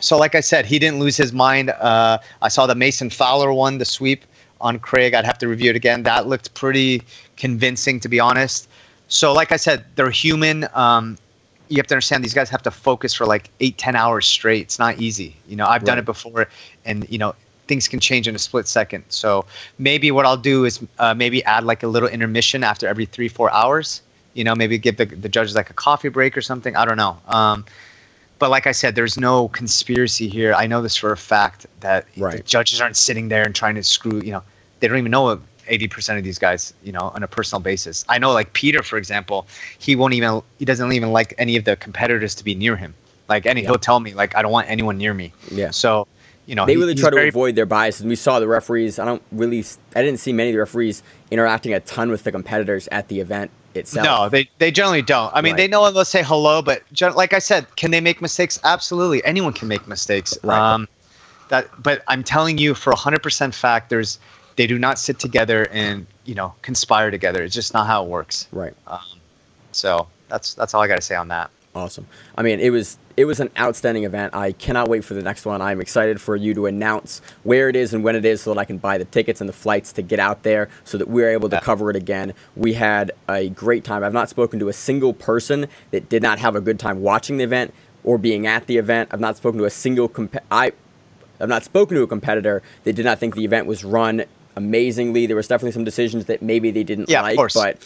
so like I said, he didn't lose his mind. I saw the Mason Fowler one, the sweep on Craig. I'd have to review it again. That looked pretty convincing, to be honest. So like I said, they're human. You have to understand these guys have to focus for like 8-10 hours straight. It's not easy. I've done it before, and things can change in a split second. So maybe what I'll do is maybe add like a little intermission after every 3-4 hours. Maybe give the judges like a coffee break or something. I don't know. But like I said, there's no conspiracy here. I know this for a fact that the judges aren't sitting there and trying to screw. They don't even know 80% of these guys, on a personal basis. I know like Peter, for example, he doesn't even like any of the competitors to be near him. Like he'll tell me like, I don't want anyone near me. Yeah. So, they really try to avoid their biases. We saw the referees. I didn't see many of the referees interacting a ton with the competitors at the event itself. No, they generally don't. I mean, they know let's say hello, but like I said, can they make mistakes? Absolutely. Anyone can make mistakes. Right. But I'm telling you for 100% fact, they do not sit together and conspire together. It's just not how it works. Right. So that's all I got to say on that. Awesome. I mean, it was an outstanding event. I cannot wait for the next one. I'm excited for you to announce where it is and when it is so that I can buy the tickets and the flights to get out there so that we're able to cover it again. We had a great time. I've not spoken to a single person that did not have a good time watching the event or being at the event. I've not spoken to a single I've not spoken to a competitor that did not think the event was run amazingly. There was definitely some decisions that maybe they didn't like, but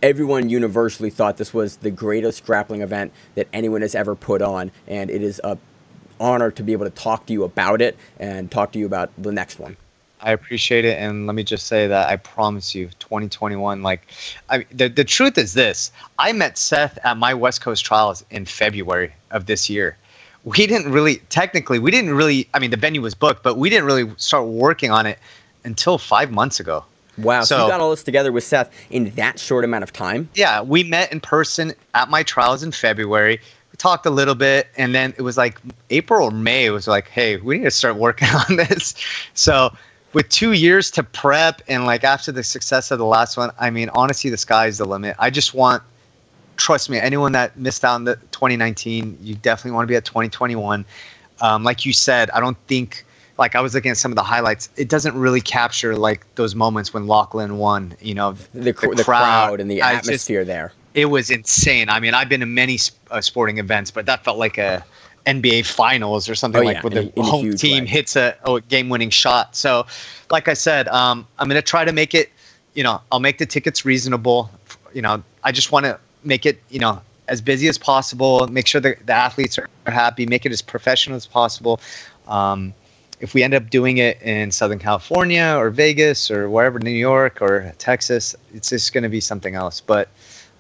everyone universally thought this was the greatest grappling event that anyone has ever put on, and it is an honor to be able to talk to you about it and talk to you about the next one. I appreciate it, and let me just say that I promise you, 2021, the truth is this. I met Seth at my West Coast trials in February of this year. We didn't really, I mean, the venue was booked, but we didn't really start working on it until 5 months ago. Wow, so you got all this together with Seth in that short amount of time? Yeah, we met in person at my trials in February. talked a little bit, and then it was like April or May. It was like, hey, we need to start working on this. So with 2 years to prep, and like after the success of the last one, I mean, honestly, the sky's the limit. I just want, trust me, anyone that missed out on the 2019, you definitely want to be at 2021. Like you said, I don't think, like I was looking at some of the highlights, it doesn't really capture like those moments when Lachlan won, you know, the crowd and the atmosphere there. It was insane. I mean, I've been to many sporting events, but that felt like a NBA finals or something, like where the home team hits a game-winning shot. So like I said, I'm going to try to make it, you know, I'll make the tickets reasonable. You know, I just want to make it, you know, as busy as possible, make sure the athletes are happy, make it as professional as possible. If we end up doing it in Southern California or Vegas or wherever, New York or Texas, it's just going to be something else. But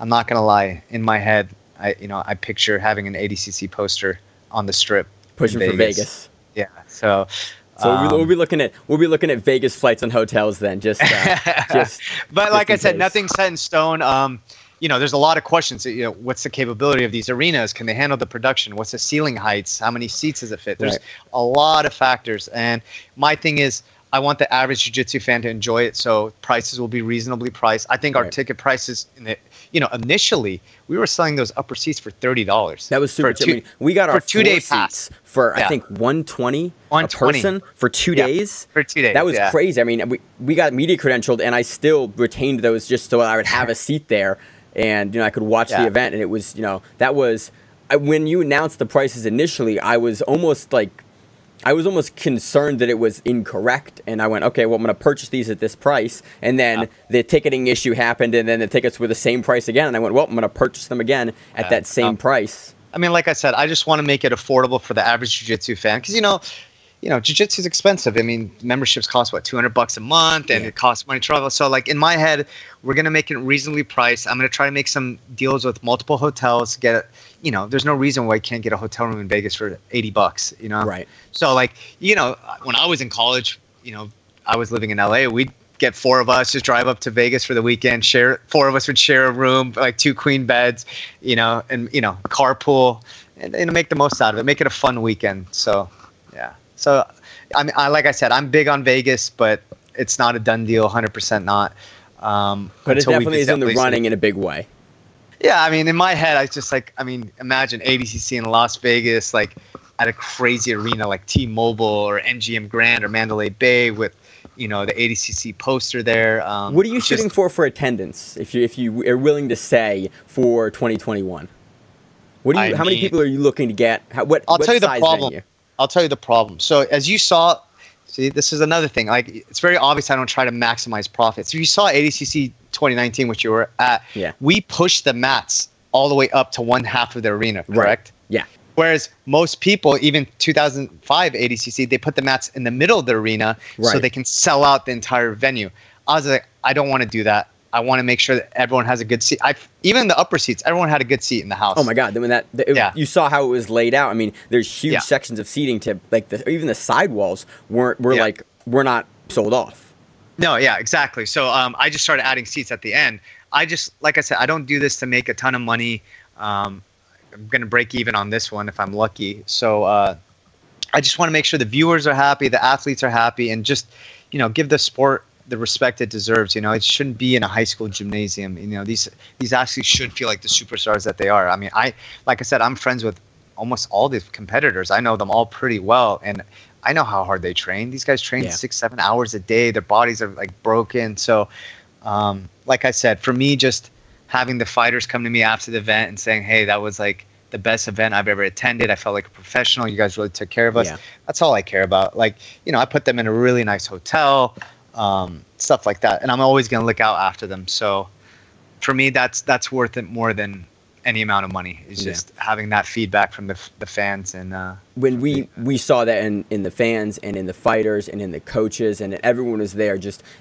I'm not going to lie, in my head, I picture having an ADCC poster on the strip, pushing for Vegas. Yeah. So we'll be looking at Vegas flights and hotels then. Just But like I said, nothing's set in stone. You know, there's a lot of questions. You know, what's the capability of these arenas? Can they handle the production? What's the ceiling heights? How many seats does it fit? There's a lot of factors. And my thing is, I want the average jiu-jitsu fan to enjoy it, so prices will be reasonably priced. I think our ticket prices, initially we were selling those upper seats for $30. That was super cheap. I mean, we got our 2-day pass for I think $120 a person for 2 days. For 2 days, that was crazy. I mean, we got media credentialed, and I still retained those just so I would have a seat there, and I could watch the event. And it was, that was when you announced the prices initially, I was almost concerned that it was incorrect, and I went, okay, well, I'm going to purchase these at this price, and then the ticketing issue happened, and then the tickets were the same price again, and I went, well, I'm going to purchase them again at that same price. I mean, like I said, I just want to make it affordable for the average jiu-jitsu fan, because jiu-jitsu is expensive. I mean, memberships cost $200 a month, and it costs money to travel. So, like in my head, we're gonna make it reasonably priced. I'm gonna try to make some deals with multiple hotels. There's no reason why I can't get a hotel room in Vegas for $80. Right. So, like, when I was in college, I was living in LA. We'd get 4 of us, just drive up to Vegas for the weekend. 4 of us would share a room, like 2 queen beds, and carpool, and make the most out of it. Make it a fun weekend. So, yeah. So, I mean, like I said, I'm big on Vegas, but it's not a done deal, 100% not. But it definitely is in the running in a big way. Yeah, I mean, in my head, imagine ADCC in Las Vegas, like at a crazy arena like T-Mobile or MGM Grand or Mandalay Bay with, the ADCC poster there. What are you shooting for attendance, if you are willing to say, for 2021? How many people are you looking to get? I'll tell you the problem. Venue? I'll tell you the problem. So as you saw, this is another thing. Like, it's very obvious I don't try to maximize profits. If you saw ADCC 2019, which you were at, we pushed the mats all the way up to one half of the arena, correct? Right. Yeah. Whereas most people, even 2005 ADCC, they put the mats in the middle of the arena so they can sell out the entire venue. I was like, I don't want to do that. I want to make sure that everyone has a good seat. Even in the upper seats, everyone had a good seat in the house. Oh my God! When you saw how it was laid out. I mean, there's huge sections of seating to even the sidewalls were not sold off. No, yeah, exactly. So I just started adding seats at the end. Like I said, I don't do this to make a ton of money. I'm gonna break even on this one if I'm lucky. So I just want to make sure the viewers are happy, the athletes are happy, and just give the sport the respect it deserves. It shouldn't be in a high school gymnasium. These athletes should feel like the superstars that they are. I mean, like I said, I'm friends with almost all these competitors. I know them all pretty well, and I know how hard they train. These guys train 6-7 hours a day. Their bodies are like broken. So, like I said, for me, just having the fighters come to me after the event and saying, "Hey, that was like the best event I've ever attended. I felt like a professional. You guys really took care of us." Yeah. That's all I care about. Like, I put them in a really nice hotel. Stuff like that, and I'm always going to look out after them. So for me, that's worth it more than any amount of money. It's just having that feedback from the fans. And when we saw that in the fans and in the fighters and in the coaches and everyone was there,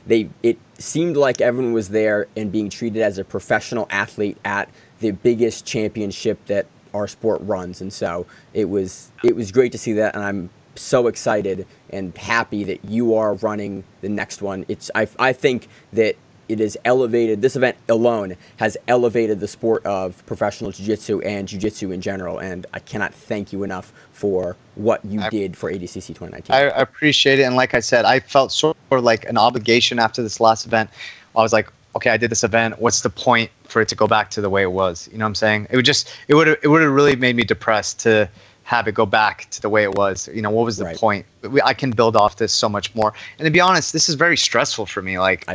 it seemed like everyone was there and being treated as a professional athlete at the biggest championship that our sport runs. And so it was great to see that, and I'm so excited and happy that you are running the next one. I think that it is elevated. This event alone has elevated the sport of professional jiu-jitsu and jiu-jitsu in general. And I cannot thank you enough for what you did for ADCC 2019. I appreciate it. And like I said, I felt sort of like an obligation after this last event. I was like, okay, I did this event. What's the point for it to go back to the way it was? You know what I'm saying? It would have really made me depressed to have it go back to the way it was. You know, what was the point? I can build off this so much more. And to be honest, this is very stressful for me. Like,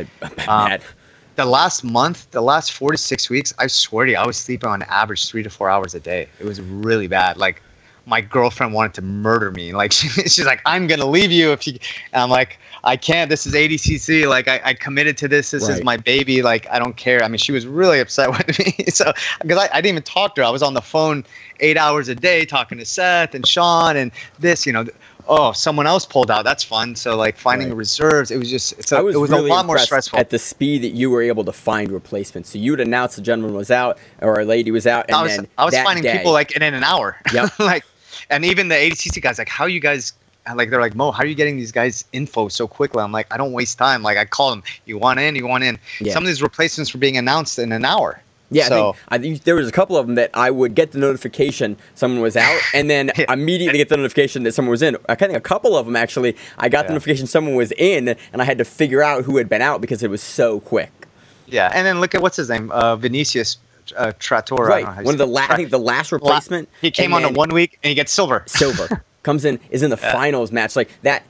the last month, the last 4 to 6 weeks, I swear to you, I was sleeping on average 3 to 4 hours a day. It was really bad. Like, my girlfriend wanted to murder me. Like, she's like, I'm going to leave you if you, and I'm like, I can't, this is ADCC. Like, I committed to this. This is my baby. Like, I don't care. I mean, she was really upset with me. So, because I didn't even talk to her. I was on the phone 8 hours a day talking to Seth and Sean and this, you know, oh, someone else pulled out. That's fun. So like finding reserves, it was just, it was really a lot more stressful. At the speed that you were able to find replacements. So you would announce a gentleman was out or a lady was out. And I was finding people like in an hour. Yep. Like, and even the ADCC guys, like, how you guys, like, they're like, Mo, how are you getting these guys info so quickly? I'm like, I don't waste time. Like, I call them, you want in, you want in. Yeah. Some of these replacements were being announced in an hour. Yeah, so, I think there was a couple of them that I would get the notification someone was out, and then immediately get the notification that someone was in. I think a couple of them, actually, I got the notification someone was in, and I had to figure out who had been out because it was so quick. Yeah, and then look at, what's his name? Vinicius Trattora. Right, one of the I think the last replacement. He came on in 1 week, and he gets silver. Comes in, is in the finals match. Like, that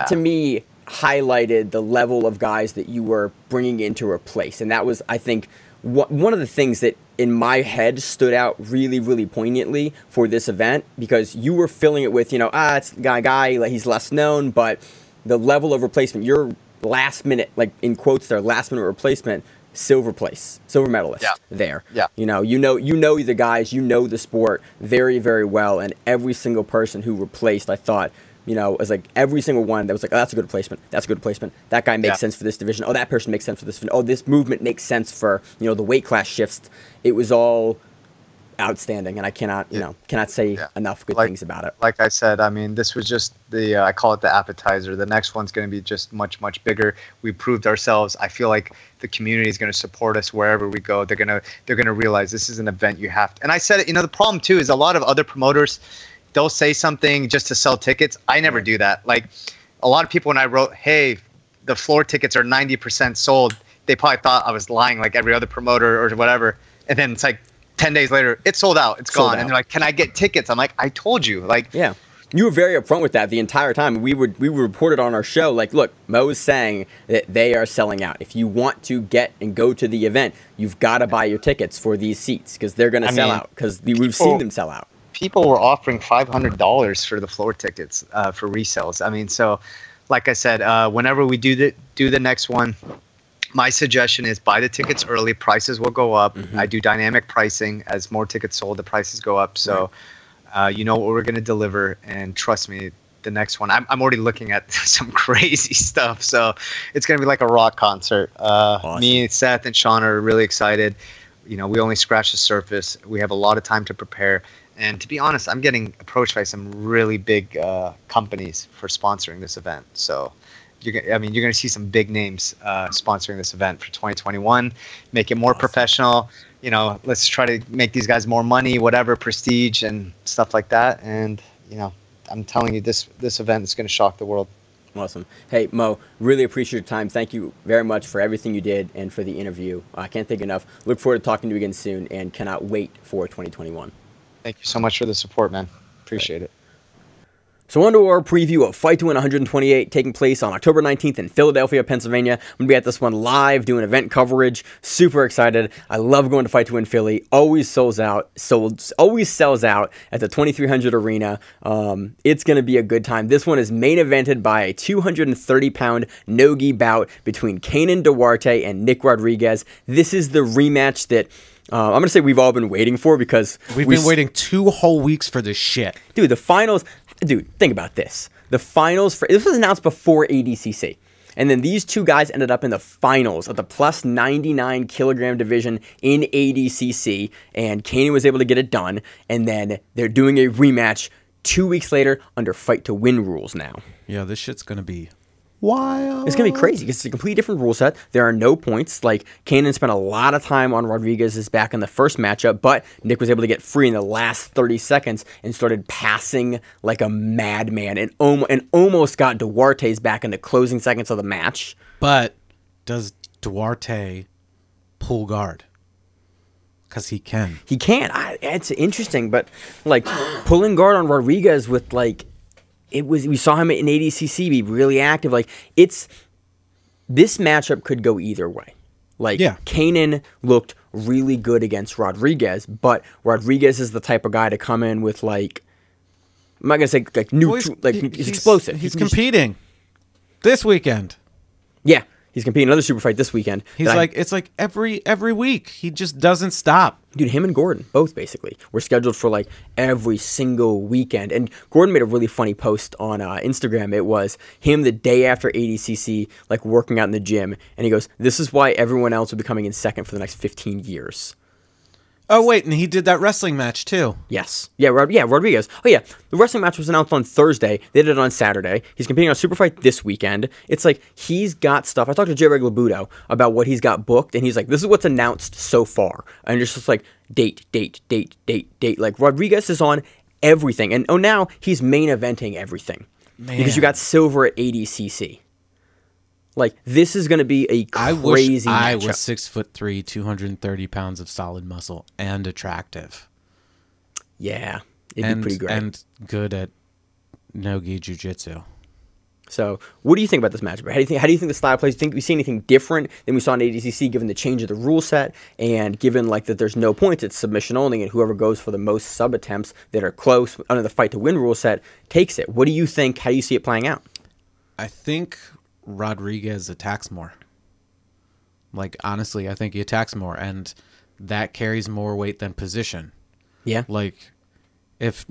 to me highlighted the level of guys that you were bringing in to replace, and that was, I think, one of the things that in my head stood out really, really poignantly for this event, because you were filling it with, you know, it's guy, he's less known, but the level of replacement, your last minute, like in quotes there, last minute replacement, silver medalist there. Yeah. You know the guys, you know the sport very, very well, and every single person who replaced, I thought, you know, it was like every single one that was like, oh, that's a good replacement. That's a good replacement. That guy makes sense for this division. Oh, that person makes sense for this division. Oh, this movement makes sense for, you know, the weight class shifts. It was all outstanding, and I cannot say enough good things about it. Like I said, I mean, this was just the I call it the appetizer. The next one's going to be just much, much bigger. We proved ourselves. I feel like the community is going to support us wherever we go. They're gonna realize this is an event you have to. And I said it. You know, the problem too is a lot of other promoters, they'll say something just to sell tickets. I never do that. Like, a lot of people, when I wrote, hey, the floor tickets are 90% sold, they probably thought I was lying like every other promoter or whatever. And then it's like 10 days later, it's sold out. It's gone. And they're like, can I get tickets? I'm like, I told you. Like, yeah. You were very upfront with that the entire time. We reported on our show, like, look, Mo is saying that they are selling out. If you want to get and go to the event, you've got to buy your tickets for these seats because they're going to sell out, because we've seen them sell out. People were offering $500 for the floor tickets for resales. I mean, so like I said, whenever we do the next one, my suggestion is buy the tickets early. Prices will go up. I do dynamic pricing. As more tickets sold, the prices go up. So you know what we're going to deliver. And trust me, the next one, I'm already looking at some crazy stuff. So it's going to be like a rock concert. Awesome. Me, Seth, and Sean are really excited. You know, we only scratched the surface. We have a lot of time to prepare. And to be honest, I'm getting approached by some really big companies for sponsoring this event. So, you're going to see some big names sponsoring this event for 2021. Make it more professional. You know, let's try to make these guys more money, whatever, prestige and stuff like that. And, you know, I'm telling you, this event is going to shock the world. Awesome. Hey, Mo, really appreciate your time. Thank you very much for everything you did and for the interview. I can't thank you enough. Look forward to talking to you again soon, and cannot wait for 2021. Thank you so much for the support, man. Appreciate it. So on to our preview of Fight to Win 128, taking place on October 19th in Philadelphia, Pennsylvania. I'm going to be at this one live, doing event coverage. Super excited. I love going to Fight to Win Philly. Always sells out at the 2300 Arena. It's going to be a good time. This one is main evented by a 230-pound no-gi bout between Kaynan Duarte and Nick Rodriguez. This is the rematch that I'm going to say we've all been waiting for, because we've been waiting 2 whole weeks for this shit. Dude, the finals... Dude, think about this. The finals this was announced before ADCC. And then these two guys ended up in the finals of the plus 99 kilogram division in ADCC. And Kaynan was able to get it done. And then they're doing a rematch 2 weeks later under Fight to Win rules now. Yeah, this shit's going to be wild. It's going to be crazy because it's a completely different rule set. There are no points. Like, Kanan spent a lot of time on Rodriguez's back in the first matchup, but Nick was able to get free in the last 30 seconds and started passing like a madman and almost got Duarte's back in the closing seconds of the match. But does Duarte pull guard? Because he can. He can't. It's interesting, but like pulling guard on Rodriguez with like we saw him in ADCC be really active. Like this matchup could go either way. Like Kanan looked really good against Rodriguez, but Rodriguez is the type of guy to come in with like I'm not gonna say like he's explosive. He's competing this weekend. Yeah. He's competing another super fight this weekend. It's like every week. He just doesn't stop. Dude, him and Gordon, both basically, were scheduled for like every single weekend. And Gordon made a really funny post on Instagram. It was him the day after ADCC, like working out in the gym. And he goes, "This is why everyone else will be coming in second for the next 15 years. Oh, wait, and he did that wrestling match, too. Yes. Yeah, Rodriguez. Oh, yeah. The wrestling match was announced on Thursday. They did it on Saturday. He's competing on Super Fight this weekend. It's like he's got stuff. I talked to J. Reglabudo about what he's got booked, and he's like, this is what's announced so far. And it's just like date. Like, Rodriguez is on everything. And now he's main eventing everything. Man. Because you got silver at ADCC. Like, this is going to be a crazy matchup. I was 6'3", 230 pounds of solid muscle and attractive. Yeah, it'd be pretty great. And good at no-gi jiu-jitsu. So, what do you think about this matchup? How do you think the style plays? Do you think we see anything different than we saw in ADCC given the change of the rule set and given like that there's no points, it's submission only, and whoever goes for the most sub attempts that are close under the fight to win rule set takes it? What do you think? How do you see it playing out? I think Rodriguez attacks more. Like, honestly, I think he attacks more, and that carries more weight than position. Yeah. Like, if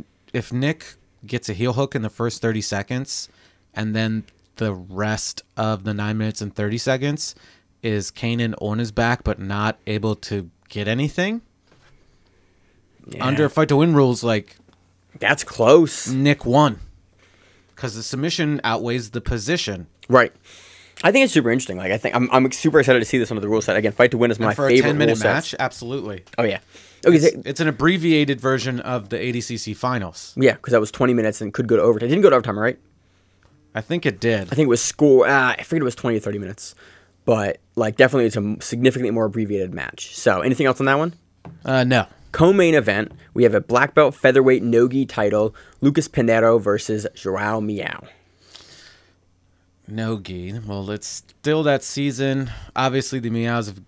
Nick gets a heel hook in the first 30 seconds, and then the rest of the 9 minutes and 30 seconds is Kanan on his back but not able to get anything, under fight to win rules, like, that's close. Nick won. Because the submission outweighs the position. Right. I think it's super interesting. Like, I think I'm super excited to see this under the rule set. Again, fight to win is my favorite for a 10-minute match. Absolutely. Oh yeah. Okay. It's an abbreviated version of the ADCC finals. Yeah, because that was 20 minutes and could go to overtime. It didn't go to overtime, right? I think it did. I think it was score. I figured it was 20 or 30 minutes, but like definitely it's a significantly more abbreviated match. So, anything else on that one? No. Co-main event, we have a black belt featherweight no-gi title, Lucas Pinheiro versus Joao Miyao. No-gi. Well, it's still that season. Obviously, the Miyaos have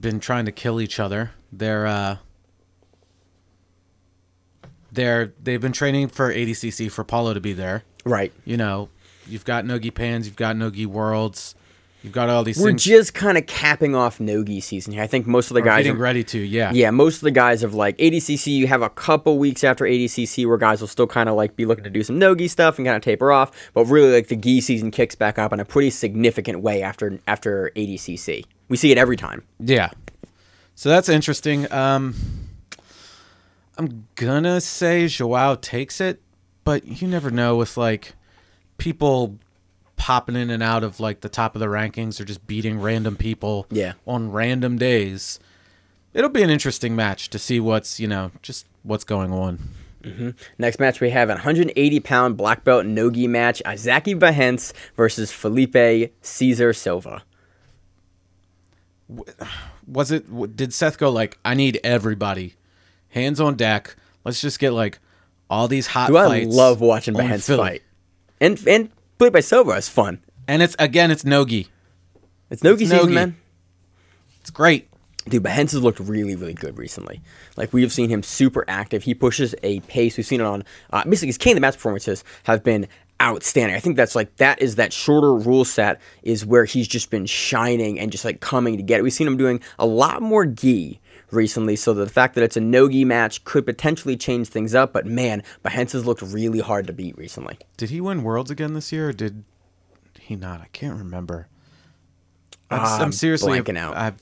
been trying to kill each other. They've been training for ADCC for Paulo to be there. Right. You know, you've got No-gi Pans, you've got No-gi Worlds. You've got all these We're things. just kind of capping off no-gi season here. I think most of the guys getting ready to, yeah. Yeah, most of the guys have like ADCC, you have a couple weeks after ADCC where guys will still kind of like be looking to do some no-gi stuff and kind of taper off, but really like the gi season kicks back up in a pretty significant way after ADCC. We see it every time. Yeah. So that's interesting. I'm gonna say Joao takes it, but you never know with like people popping in and out of like the top of the rankings or just beating random people on random days. It'll be an interesting match to see what's going on. Mm-hmm. Next match we have a 180-pound black belt no-gi match, Izaki Bahens versus Felipe Cesar Silva. Did Seth go like, I need everybody, hands on deck, let's just get like all these hot fights. I love watching Bahens fight. And Felipe Silva is fun. And it's no-gi. It's no-gi season, man. It's great. Dude, Bahens has looked really, really good recently. Like, we've seen him super active. He pushes a pace. We've seen it on, basically, his King of the Match performances have been outstanding. I think that's like, that shorter rule set is where he's just been shining and just like coming to get it. We've seen him doing a lot more gi recently, so the fact that it's a no-gi match could potentially change things up, but man, Bahens has looked really hard to beat recently. Did he win Worlds again this year, or did he not? I can't remember. I'm seriously blanking out. I've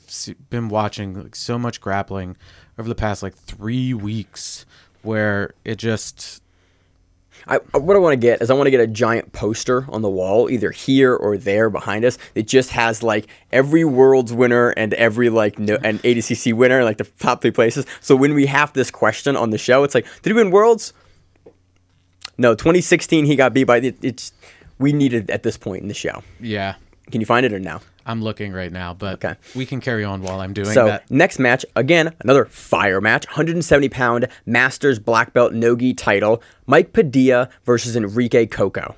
been watching like so much grappling over the past like 3 weeks where it just What I want to get is I want to get a giant poster on the wall, either here or there behind us, that just has like every Worlds winner and every like an ADCC winner, like the top 3 places. So when we have this question on the show, it's like, did he win Worlds? No, 2016 he got beat by it's. We need it at this point in the show. Yeah. Can you find it or no? I'm looking right now, but Okay. we can carry on while I'm doing So that. next match, again, another fire match, 170-pound Masters Black Belt Nogi title, Mike Padilla versus Enrique Coco.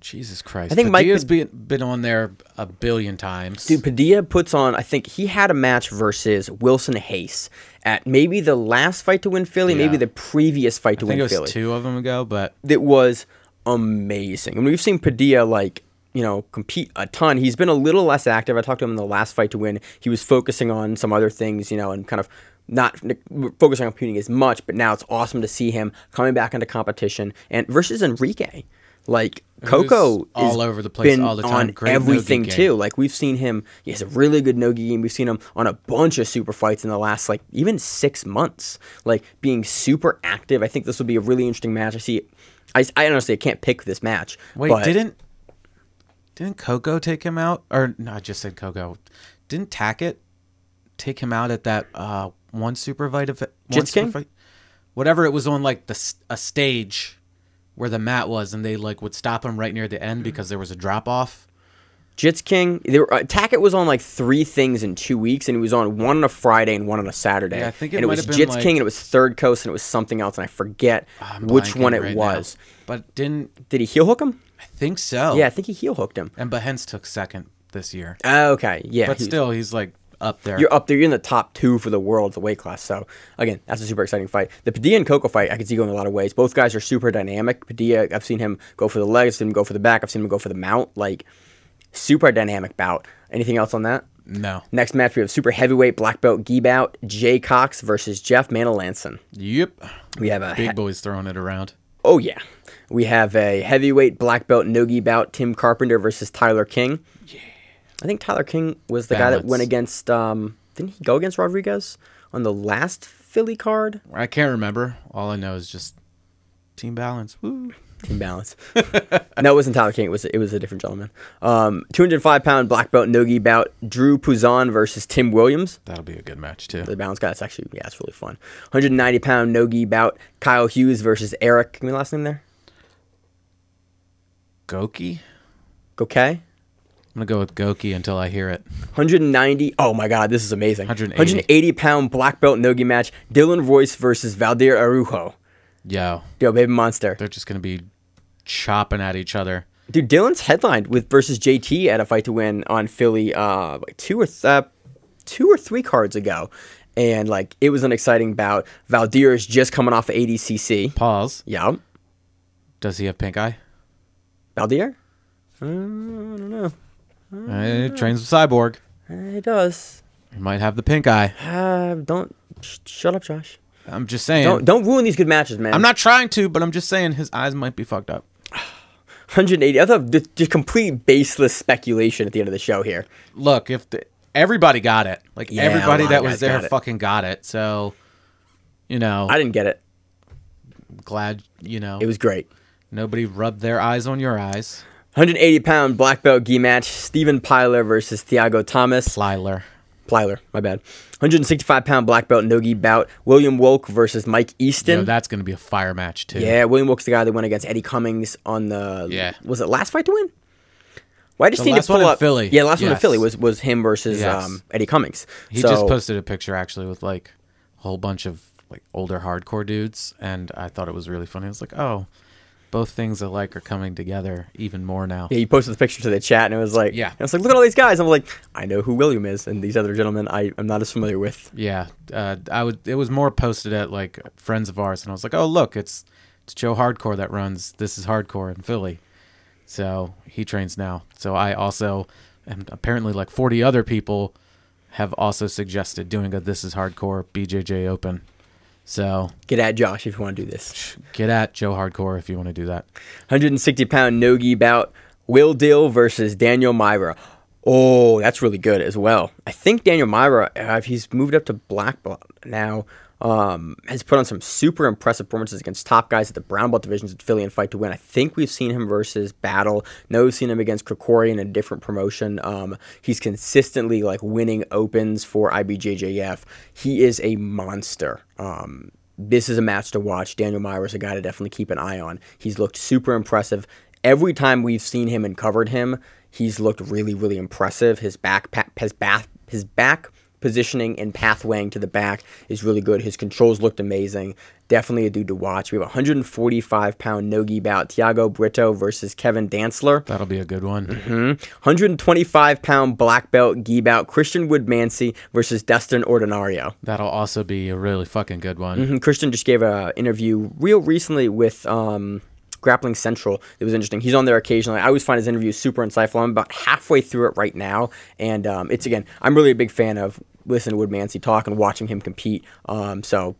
Jesus Christ. I think Padilla's been on there a billion times. Dude, Padilla puts on, I think he had a match versus Wilson Hayes at maybe the last Fight to Win Philly, maybe Yeah. the previous Fight to I think Win it was Philly. 2 of them ago, but It was amazing. I mean, we've seen Padilla, like, you know, compete a ton. He's been a little less active. I talked to him in the last Fight to Win. He was focusing on some other things, you know, and kind of not focusing on competing as much, but now it's awesome to see him coming back into competition and versus Enrique. Like, Coco Who's all is over the place been all the time. on Great everything Nogi game. too. Like, we've seen him. He has a really good Nogi game. We've seen him on a bunch of super fights in the last, like, even 6 months. Like, being super active. I think this will be a really interesting match. I honestly can't pick this match. wait, but didn't Coco take him out? Or no, I just said Coco. Didn't Tackett take him out at that one super fight of Jits King? Whatever it was on, like a stage where the mat was, and they like would stop him right near the end because there was a drop off. Jits King, Tackett was on like 3 things in 2 weeks, and he was on one on a Friday and one on a Saturday. Yeah, I think it and it might was have been, Jits like- King, and it was Third Coast, and it was something else, and I forget I'm which blanking one it right now. was. But did Did he heel hook him? I think so? Yeah, I think he heel hooked him. And Behance took second this year, Okay, yeah. but still, he's like up there. You're up there. You're in the top 2 for the world, the weight class. So, again, that's a super exciting fight. The Padilla and Coco fight, I can see going a lot of ways. Both guys are super dynamic. Padilla, I've seen him go for the legs, I've seen him go for the back, I've seen him go for the mount. Like, super dynamic bout. Anything else on that? No. Next match, we have super heavyweight black belt gi bout, Jay Cox versus Jeff Manalanson. Yep. We have a Big boys throwing it around. Oh, yeah. We have a heavyweight black belt no-gi bout, Tim Carpenter versus Tyler King. Yeah. I think Tyler King was the guy that Balance. went against, didn't he go against Rodriguez on the last Philly card? I can't remember. All I know is just team balance. Woo. Team balance. No, it wasn't Tyler King. It was a different gentleman. 205-pound black belt no-gi bout, Drew Puzon versus Tim Williams. That'll be a good match too. The balance guy, it's actually, yeah, it's really fun. 190-pound no-gi bout, Kyle Hughes versus Eric. Give me the last name there. Goki? Okay. I'm gonna go with Goki until I hear it. 190. Oh my God, this is amazing. 180. 180-pound black belt nogi match. Dylan Royce versus Valdir Arujo. Yo, Baby monster. they're just gonna be chopping at each other. Dude, Dylan's headlined with versus JT at a Fight to Win on Philly like 2 or 3 cards ago, and like it was an exciting bout. Valdir is just coming off of ADCC. Pause. Yeah. Does he have pink eye? Valdir? I don't know. Trains with Cyborg. He does. He might have the pink eye. Don't shut up, Josh. I'm just saying. Don't ruin these good matches, man. I'm not trying to, but I'm just saying his eyes might be fucked up. 180. I thought the complete baseless speculation at the end of the show here. Look, everybody got it. Like Yeah, everybody a lot that of was guys there got it. fucking got it. So, you know, I didn't get it. glad, you know, It was great. nobody rubbed their eyes on your eyes. 180-pound black belt gi match, Steven Pyler versus Thiago Thomas. Plyler, My bad. 165-pound black belt no gi bout, William Wolk versus Mike you Easton. know, that's going to be a fire match too. Yeah, William Wolk's the guy that went against Eddie Cummings on the... Yeah. Was it last Fight to Win? Well, I just The need last to pull one in up... Philly. Yeah, the last one in Yes. Philly was him versus Yes. Eddie Cummings. He So- just posted a picture actually with like a whole bunch of like older hardcore dudes, and I thought it was really funny. I was like, oh, both things alike are coming together even more now. Yeah, he posted the picture to the chat, and it was like... Yeah. And I was like, look at all these guys. I'm like, I know who William is, and these other gentlemen I'm not as familiar with. Yeah, it was more posted at like friends of ours, and I was like, oh look, it's Joe Hardcore that runs This Is Hardcore in Philly, so he trains now. So I also, and apparently like 40 other people have also suggested doing a This Is Hardcore BJJ Open. So Get at Josh if you want to do this. get at Joe Hardcore if you want to do that. 160-pound no-gi bout, Will Dill versus Daniel Myra. Oh, that's really good as well. I think Daniel Myra, if he's moved up to black belt now, has put on some super impressive performances against top guys at the brown belt divisions at Philly and Fight to Win. I think we've seen him versus Battle. No, we've seen him against Krikorian in a different promotion. He's consistently like winning opens for IBJJF. He is a monster. This is a match to watch. Daniel Myra is a guy to definitely keep an eye on. He's looked super impressive. Every time we've seen him and covered him, he's looked really, really impressive. His back positioning and pathwaying to the back is really good. His controls looked amazing. Definitely a dude to watch. We have a 145-pound no-gi bout. Thiago Brito versus Kevin Dantzler. That'll be a good one. 125-pound black belt gi bout. Christian Woodmansey versus Dustin Ordinario. That'll also be a really fucking good one. Christian just gave an interview real recently with Grappling Central. It was interesting. He's on there occasionally. I always find his interviews super insightful. I'm about halfway through it right now, and it's, again, I'm really a big fan of listening to Woodmansey talk and watching him compete. So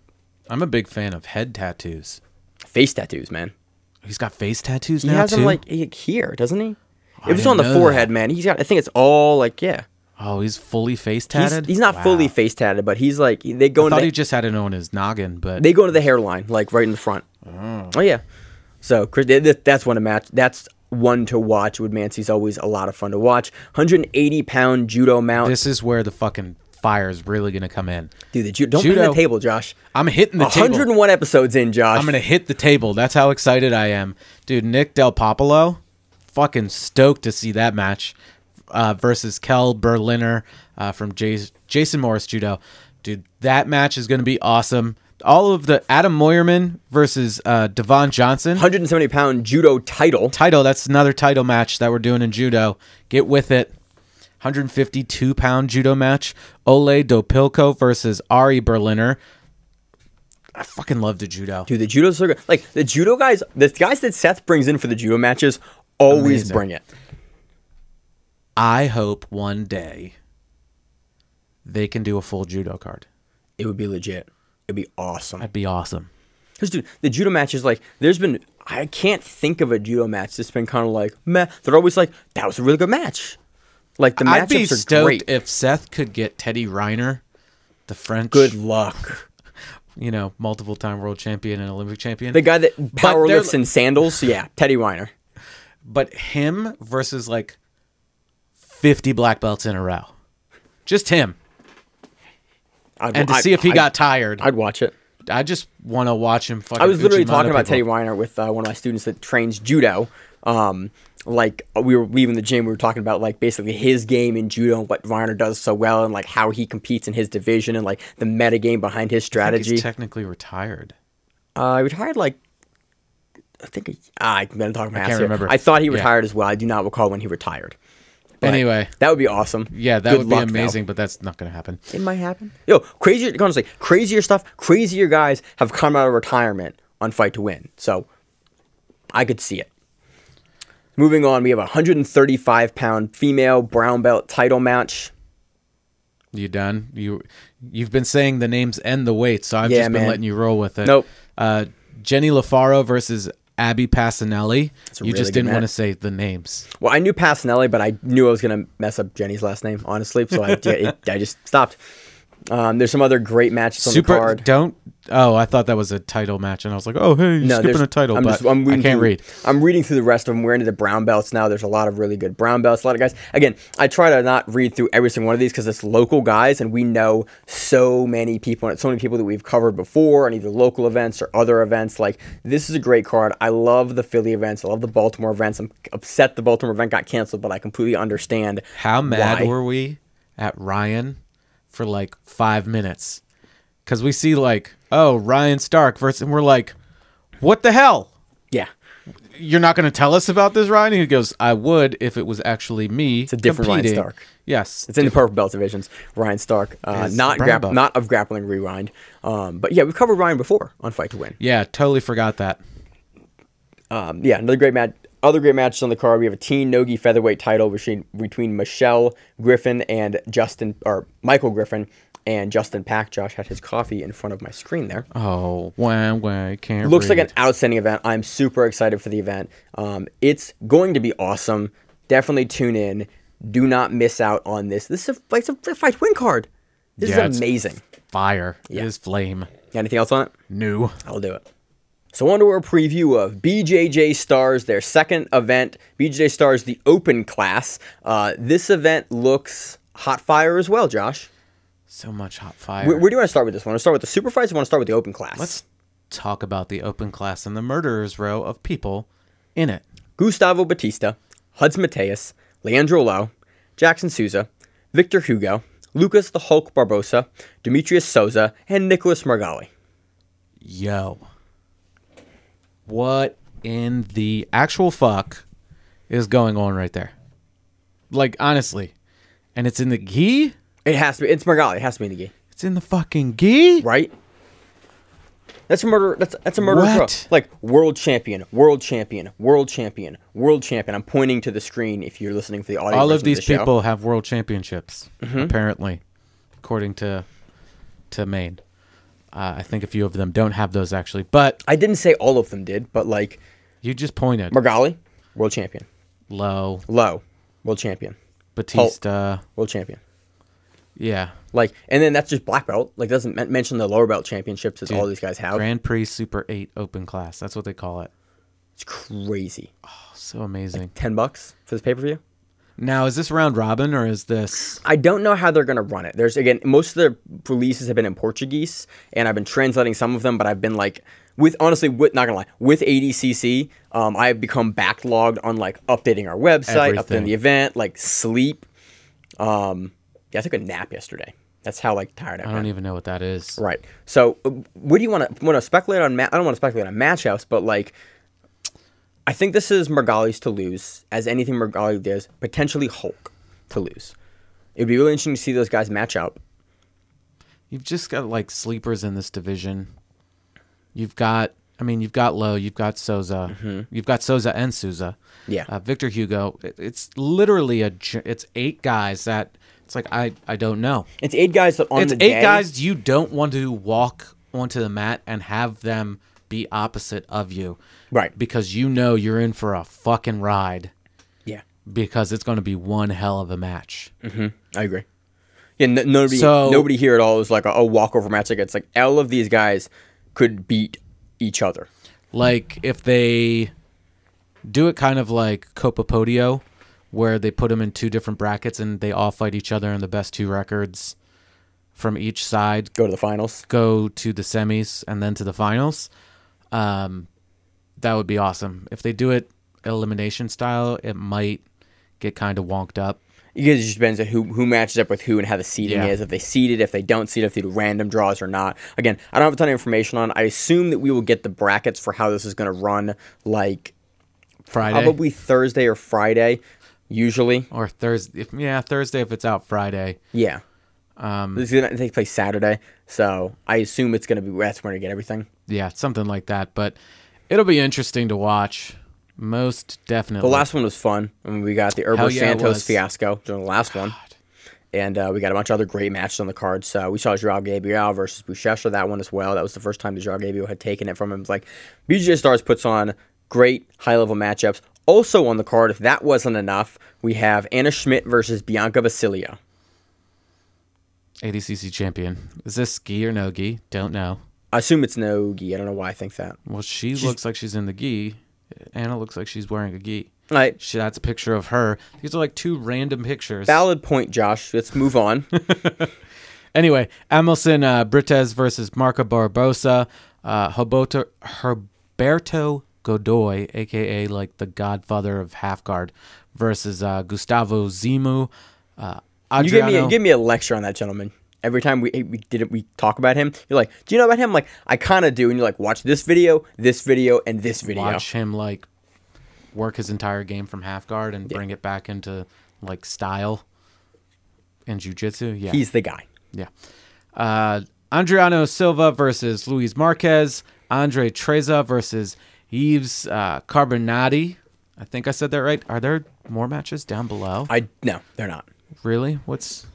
I'm a big fan of head tattoos. Face tattoos, man. He's got face tattoos He now has too. them like here, doesn't he? I If it's on the didn't know forehead, that. man, he's got. I think it's all like, yeah. Oh, he's fully face He's, tatted. he's not Wow. fully face tatted, but he's like they go I into thought the, he just had it on his noggin, but they go into the hairline, like right in the front. Oh yeah. So Chris, that's one to match. That's one to watch. Woodmansey's always a lot of fun to watch. 180-pound judo mount. this is where the fucking fire is really gonna come in. Dude, don't bang Judo. the table, Josh. I'm hitting the table. 101 episodes in, Josh. I'm gonna hit the table. That's how excited I am, dude. Nick Del Popolo, fucking stoked to see that match versus Kel Berliner from Jason Morris Judo. Dude, that match is gonna be awesome. All of the Adam Moyerman versus Devon Johnson 170-pound judo title. That's another title match that we're doing in judo. Get with it. 152-pound judo match. Ole Dopilko versus Ari Berliner. I fucking love the judo. Dude, the judo's so good. Like, the judo guys, the guys that Seth brings in for the judo matches always Amazing. bring it. I hope one day they can do a full judo card. It would be legit. It'd be awesome. That'd be awesome. Because, dude, the judo matches, like, I can't think of a judo match that's been kind of like, meh. They're always like, that was a really good match. Like, the I'd be matchups are stoked great. if Seth could get Teddy Reiner, the French, Good luck. multiple-time world champion and Olympic champion. The guy that power they're- lifts in sandals, yeah, Teddy Reiner. But him versus like 50 black belts in a row. Just him. And to see if he got tired. I'd watch it. I just want to watch him fucking I was literally Uchimata talking about Teddy people. Reiner with one of my students that trains judo. Like, we were leaving the gym, we were talking about, like, basically his game in judo and what Reiner does so well and, like, how he competes in his division and, like, the meta game behind his I think strategy. he's technically retired. He retired, like, I'm going to talk about can't remember. I thought he Yeah. retired as well. I do not recall when he retired. But Anyway. that would be awesome. Yeah, that Good would be luck, though. amazing, but that's not going to happen. It might happen. Yo, honestly, crazier stuff, crazier guys have come out of retirement on Fight to Win. So, I could see it. Moving on, we have a 135-pound female brown belt title match. You done? You've been saying the names and the weights, so I've Yeah, just been man. letting you roll with it. Nope. Jenny LaFaro versus Abby Passanelli. a You really just good didn't want to match. say the names. Well, I knew Passanelli, but I knew I was going to mess up Jenny's last name, honestly. So I just stopped. There's some other great matches on the card. Oh, I thought that was a title match, and I was like, oh, hey, you're skipping a title, but I can't read. I'm reading through the rest of them. We're into the brown belts now. There's a lot of really good brown belts. A lot of guys. Again, I try to not read through every single one of these because it's local guys, and we know so many people, and so many people that we've covered before on either local events or other events. Like, this is a great card. I love the Philly events. I love the Baltimore events. I'm upset the Baltimore event got canceled, but I completely understand How mad why. were we at Ryan for like 5 minutes? Because we see like, oh, Ryan Stark versus, and we're like, what the hell? Yeah. You're not going to tell us about this, Ryan? And he goes, I would if it was actually me. It's a different Ryan competing. Stark. Yes. It's in the purple belt divisions. Ryan Stark, Is not brown belt. not of Grappling Rewind. But yeah, we've covered Ryan before on Fight to Win. Yeah, totally forgot that. Yeah, another great match. Other great matches on the card. We have a teen nogi featherweight title between Michelle Griffin and Michael Griffin and Justin Pack. Josh had his coffee in front of my screen there. Oh, wah, can't Looks like read. an outstanding event. I'm super excited for the event. It's going to be awesome. Definitely tune in. Do not miss out on this. This is a fight win card. This Yeah, is it's amazing. Fire. Yeah. It is flame. Anything else on it? New. I'll do it. So on to our preview of BJJ Stars, their second event. BJJ Stars, the open class. This event looks hot fire as well, Josh. So much hot fire. Where do you want to start with this one? Want to start with the super fights or want to start with the open class? Let's talk about the open class and the murderer's row of people in it. Gustavo Batista, Hudson Mateus, Leandro Lau, Jackson Souza, Victor Hugo, Lucas the Hulk Barbosa, Demetrius Souza, and Nicholas Margali. Yo. What in the actual fuck is going on right there? Like, honestly. And it's in the gi? It has to be. It's Margali. It has to be in the gi. It's in the fucking gi? Right? That's a murder. That's a murder. What? Like world champion, world champion, world champion, world champion. I'm pointing to the screen if you're listening for the audio. All version of these the show. people have world championships, apparently, according to Maine. I think a few of them don't have those, actually. But I didn't say all of them did, but like you just pointed. Margali, world champion. Low. Low, world champion. Batista. World champion. Yeah. Like, and then that's just black belt. Like, doesn't mention the lower belt championships that Dude, all these guys have. Grand Prix Super 8 open class. That's what they call it. It's crazy. So amazing. $10 for this pay per view. Now, is this round robin or is this... I don't know how they're going to run it. There's, again, most of the releases have been in Portuguese, and I've been translating some of them, but I've been like, not gonna lie, with ADCC, I've become backlogged on like updating our website, Everything. updating the event, like sleep. Yeah, I took a nap yesterday. That's how like tired I don't even know what that is. Right. So, what do you want to speculate on? I don't want to speculate on matchups, but like, I think this is Margali's to lose, as anything Margali does. Potentially Hulk to lose. It'd be really interesting to see those guys match up. You've just got like sleepers in this division. You've got Lowe, you've got Souza, you've got Souza and Souza. Yeah. Victor Hugo. It's literally it's 8 guys that it's like I don't know. It's 8 guys that on It's the 8 day, guys you don't want to walk onto the mat and have them be opposite of you. Right. Because you know you're in for a fucking ride. Yeah. Because it's going to be one hell of a match. I agree. Yeah, nobody here at all is like a walkover match. Like, it's like all of these guys could beat each other. Like if they do it kind of like Copa Podio, where they put them in 2 different brackets and they all fight each other and the best 2 records from each side Go to the finals. go to the semis and then to the finals. That would be awesome. If they do it elimination style, it might get kind of wonked up. Because it just depends on who matches up with who and how the seeding Yeah. is. If they seed it, if they don't seed it, if they do random draws or not. Again, I don't have a ton of information on it. I assume that we will get the brackets for how this is going to run like Friday probably Thursday or Friday, usually. or Thursday. Thursday if it's out Friday. Yeah. This is going to take place Saturday. So I assume it's going to be, that's when we get everything. Yeah, something like that. But it'll be interesting to watch. Most definitely. The last one was fun. I mean, we got the Herbo Hell yeah, it Santos was. fiasco during the last one. And we got a bunch of other great matches on the card. So we saw Joao Gabriel versus Buchecha, that one as well. That was the first time that Joao Gabriel had taken it from him. It was like, BJJ Stars puts on great high-level matchups. Also on the card, if that wasn't enough, we have Anna Schmidt versus Bianca Basilio. ADCC champion. Is this gi or no gi? Don't know. I assume it's no gi. I don't know why I think that. Well, she looks like she's in the gi. Anna looks like she's wearing a gi. All right. That's a picture of her. These are like 2 random pictures. Valid point, Josh. Let's move on. Anyway, Amelson Brites versus Marco Barbosa. Herberto Godoy, a.k.a. like the godfather of half guard, versus Gustavo Zimu. Adriano. You give me a lecture on that gentleman. Every time we talk about him, you're like, do you know about him? I'm like, I kind of do. And you're like, watch this video, and this video. Watch him like work his entire game from half guard and bring it back into like style and jiu-jitsu. Yeah. He's the guy. Yeah. Adriano Silva versus Luis Marquez. Andre Treza versus Yves Carbonati. I think I said that right. Are there more matches down below? No, they're not. Really? What's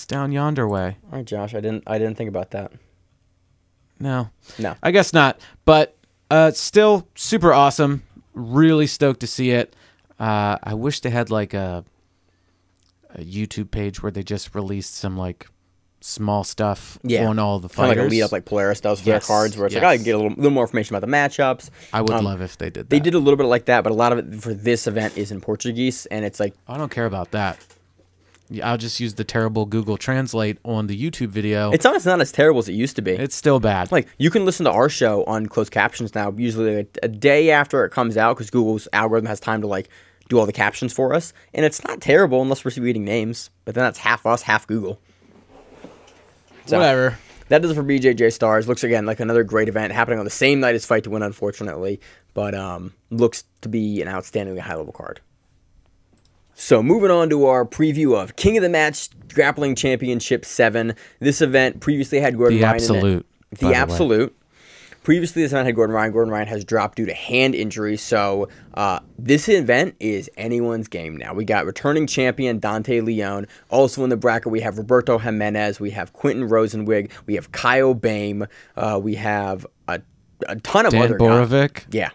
down yonder way? All right, Josh. I didn't think about that. No. No. I guess not. But still super awesome. Really stoked to see it. I wish they had like a YouTube page where they just released some like small stuff Yeah. on all the Kind of fighters. like a lead up like Polaris does for their Yes, cards, where it's like, yes. I can get a little more information about the matchups. I would love if they did that. They did a little bit like that, but a lot of it for this event is in Portuguese, and it's like, I don't care about that. Yeah, I'll just use the terrible Google Translate on the YouTube video. it's honestly not as terrible as it used to be. It's still bad. Like, you can listen to our show on closed captions now, usually like a day after it comes out, because Google's algorithm has time to like do all the captions for us, and it's not terrible unless we're reading names. But then that's half us, half Google. So, Whatever. that does it for BJJ Stars. Looks again like another great event happening on the same night as Fight to Win, unfortunately, but looks to be an outstandingly high level card. So moving on to our preview of King of the Match Grappling Championship 7. This event previously had Gordon The Ryan in Absolute, it. by The the way. Absolute. Previously, this event had Gordon Ryan. Gordon Ryan has dropped due to hand injury, so this event is anyone's game now. We got returning champion Dante Leon. Also in the bracket, we have Roberto Jimenez. We have Quentin Rosenwig. We have Kyle Bame. We have a ton of Dan other guys. Borovic. Yeah,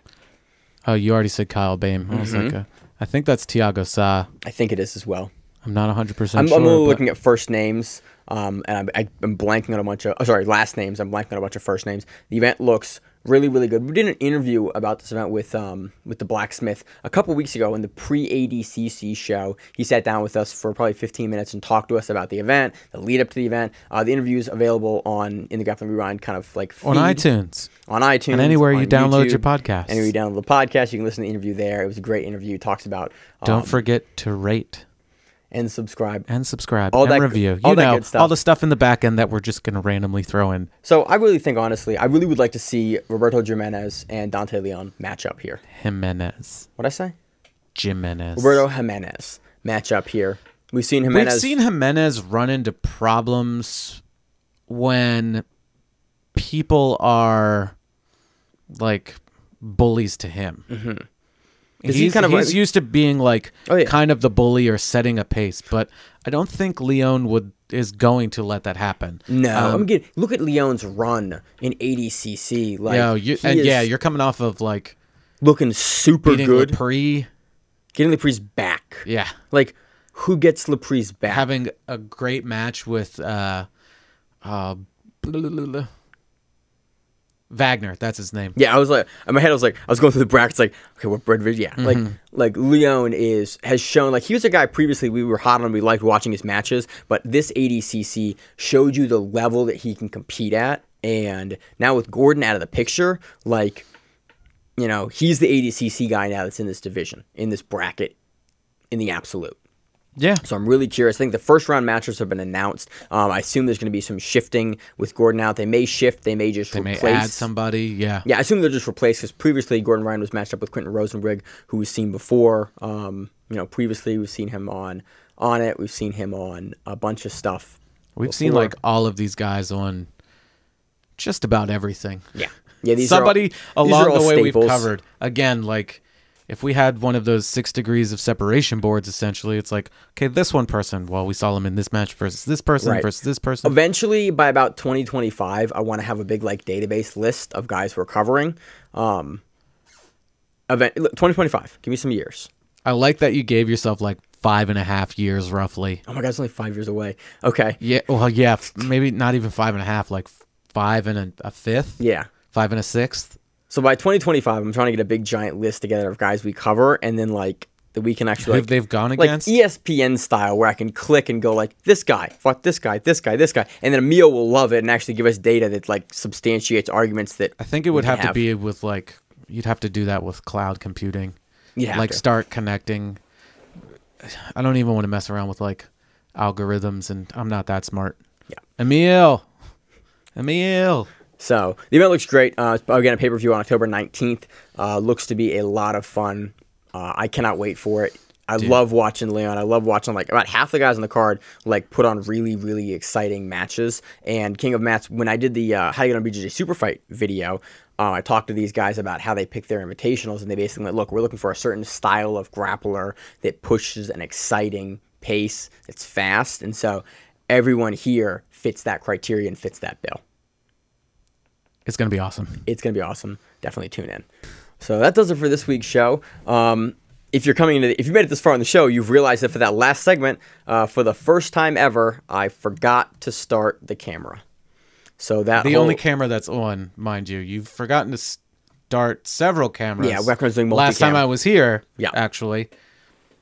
Oh, you already said Kyle Bame. I was like, I think that's Tiago Sa. I think it is as well. I'm not 100% I'm sure. only but looking at first names, and I'm blanking on a bunch of last names. I'm blanking on a bunch of first names. The event looks really, really good. We did an interview about this event with the Blacksmith a couple weeks ago in the pre-ADCC show. He sat down with us for probably 15 minutes and talked to us about the event, the lead up to the event. The interview is available in the Grappling Rewind kind of like feed. on iTunes. On iTunes. And anywhere on you download YouTube. your podcast. Anywhere you download the podcast, you can listen to the interview there. It was a great interview. It talks about Don't forget to rate and subscribe. and subscribe All and that- review. all You that know, good stuff. all the stuff in the back end that we're just going to randomly throw in. So I really think, honestly, I really would like to see Roberto Jimenez and Dante Leon match up here. Jimenez. What'd I say? Jimenez. Roberto Jimenez match up here. We've seen Jimenez. We've seen Jimenez run into problems when people are like bullies to him. Mm-hmm. 'Cause He's used to being like Oh, yeah. kind of the bully or setting a pace, but I don't think Leon is going to let that happen. No, look at Leon's run in ADCC. Like, he is you're coming off of like looking super beating good. Lepre. Getting Lepre's back. Yeah, Like, who gets Lepre's back? having a great match with Wagner. That's his name. Yeah, I was like, in my head, I was going through the brackets, like, okay, what Brad? Yeah, like Leon has shown, like, he was a guy previously we were hot on, we liked watching his matches, but this ADCC showed you the level that he can compete at, and now with Gordon out of the picture, like, you know, he's the ADCC guy now that's in this division, in this bracket, in the absolute. Yeah, So I'm really curious. I think the first round matches have been announced. I assume there's going to be some shifting with Gordon out. They may shift. They may just they may replace. add somebody. Yeah, Yeah, I assume they'll just replace because previously Gordon Ryan was matched up with Quentin Rosenwig, who was seen before. Previously we've seen him on it. We've seen him on a bunch of stuff. we've seen before. like all of these guys on just about everything. Yeah, these Somebody are all along the way staples. we've covered. Again, like if we had one of those 6 degrees of separation boards, essentially, it's like, okay, this one person, well, we saw him in this match versus this person Right. versus this person. Eventually, by about 2025, I want to have a big like database list of guys we're covering. 2025. Give me some years. I like that you gave yourself like 5.5 years roughly. Oh my God, it's only 5 years away. Okay. Yeah, well, yeah, maybe not even 5.5, like 5 and a fifth, Yeah. 5 and a sixth. So by 2025, I'm trying to get a big giant list together of guys we cover, and then like that we can actually Who like, they've gone like against. ESPN style, where I can click and go like this guy, fuck this guy, this guy, this guy, and then Emil will love it and actually give us data that like substantiates arguments that I think it would we can have to be with like you'd have to do that with cloud computing. You'd have Like to. start connecting. I don't even want to mess around with like algorithms, and I'm not that smart. Yeah. Emil. So the event looks great. Again, a pay-per-view on October 19th. Looks to be a lot of fun. I cannot wait for it. I love watching Leon. I love watching like about half the guys on the card like put on really, really exciting matches. And King of Mats, when I did the How You Get on BJJ Super Fight video, I talked to these guys about how they pick their invitationals, and they basically went, look, we're looking for a certain style of grappler that pushes an exciting pace, that's fast. And so everyone here fits that criteria and fits that bill. It's gonna be awesome. It's going to be awesome. Definitely tune in. So that does it for this week's show. if you're if you made it this far in the show, you've realized that for that last segment, for the first time ever, I forgot to start the camera. So that the only camera that's on, mind you, you've forgotten to start several cameras. Yeah, Weckman's doing multicam. Last time I was here, Yeah. actually.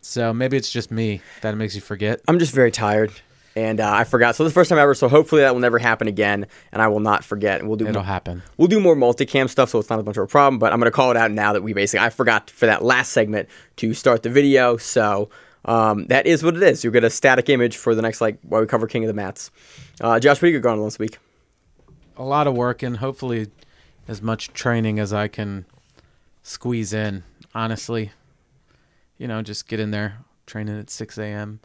So maybe it's just me that makes you forget. I'm just very tired, and I forgot. So this is the first time ever. So hopefully that will never happen again, and I will not forget. And It'll happen. We'll do more multicam stuff, so it's not as much of a problem. But I'm gonna call it out now that I forgot for that last segment to start the video. So that is what it is. You'll get a static image for the next while we cover King of the Mats. Josh, what are you going on this week? A lot of work and hopefully as much training as I can squeeze in. Honestly, just get in there, training at 6 a.m.,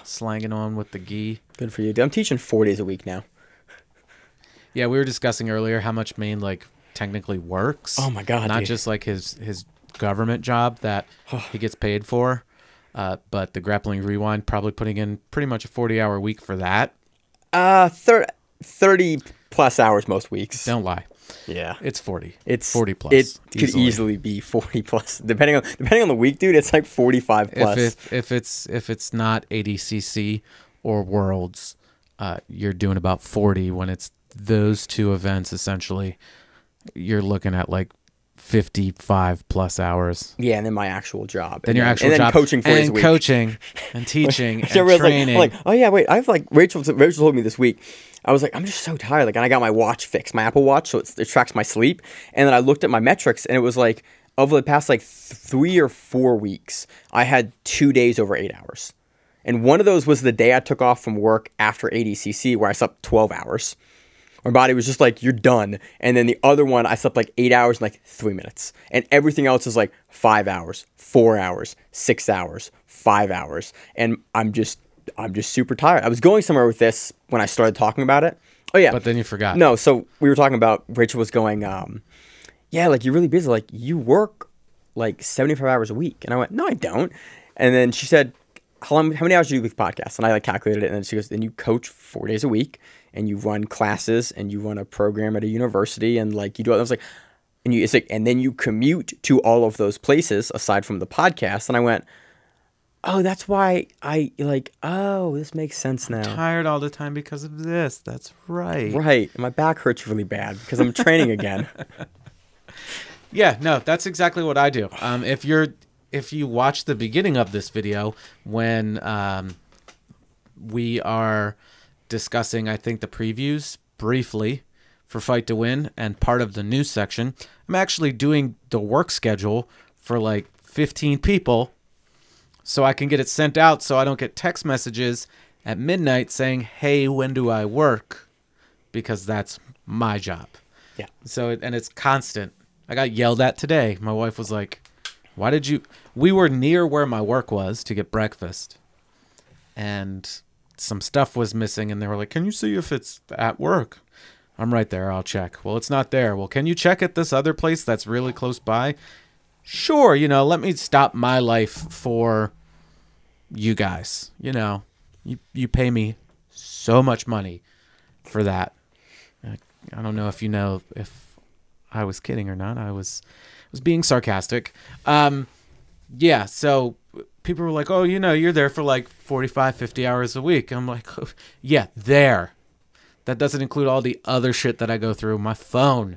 slanging on with the gi. Good for you. I'm teaching 4 days a week now. Yeah, we were discussing earlier how much Maine technically works. Oh my God, not dude. just his government job that he gets paid for, but the Grappling Rewind probably putting in pretty much a 40-hour week for that. 30 plus hours most weeks. Don't lie. Yeah, It's 40. It's 40 plus. It could easily be 40 plus, depending on the week, dude. It's like 45 plus. If it's not ADCC or Worlds, you're doing about 40. When it's those two events, essentially, you're looking at 55 plus hours. Yeah, and then my actual job. Then your actual and then job. coaching 4 days a week. Coaching and teaching and So I was training. oh yeah, wait. I've Rachel told me this week. I was I'm just so tired. And I got my watch fixed, my Apple Watch, so it tracks my sleep. And then I looked at my metrics, and it was over the past 3 or 4 weeks, I had 2 days over 8 hours. And one of those was the day I took off from work after ADCC, where I slept 12 hours. My body was just you're done. And then the other one, I slept 8 hours and 3 minutes. And everything else is 5 hours, 4 hours, 6 hours, 5 hours. And I'm just super tired. I was going somewhere with this when I started talking about it. Oh yeah. But then you forgot. No, so we were talking about, Rachel was going, yeah, you're really busy. You work 75 hours a week. And I went, no, I don't. And then she said, how many hours do you do with podcasts? And I calculated it. And then she goes, then you coach 4 days a week, and you run classes, and you run a program at a university, and you do it. I was and then you commute to all of those places aside from the podcast. And I went, oh, that's why oh, this makes sense now. Tired all the time because of this. That's right. Right. And my back hurts really bad because I'm training again. Yeah, no, that's exactly what I do. If you watch the beginning of this video, when we are discussing, I think, the previews briefly for Fight to Win and part of the news section, I'm actually doing the work schedule for 15 people so I can get it sent out so I don't get text messages at midnight saying, hey, when do I work? Because that's my job. Yeah. So, and it's constant. I got yelled at today. My wife was like, why did you... We were near where my work was to get breakfast, and some stuff was missing, and they were like, can you see if it's at work? I'm right there. I'll check. Well, it's not there. Well, can you check at this other place that's really close by? Sure. Let me stop my life for you guys. You pay me so much money for that. I don't know if you know if I was kidding or not. I was being sarcastic. Yeah, so people were like, oh, you're there for 45, 50 hours a week. I'm like, oh, yeah, there. That doesn't include all the other shit that I go through. My phone.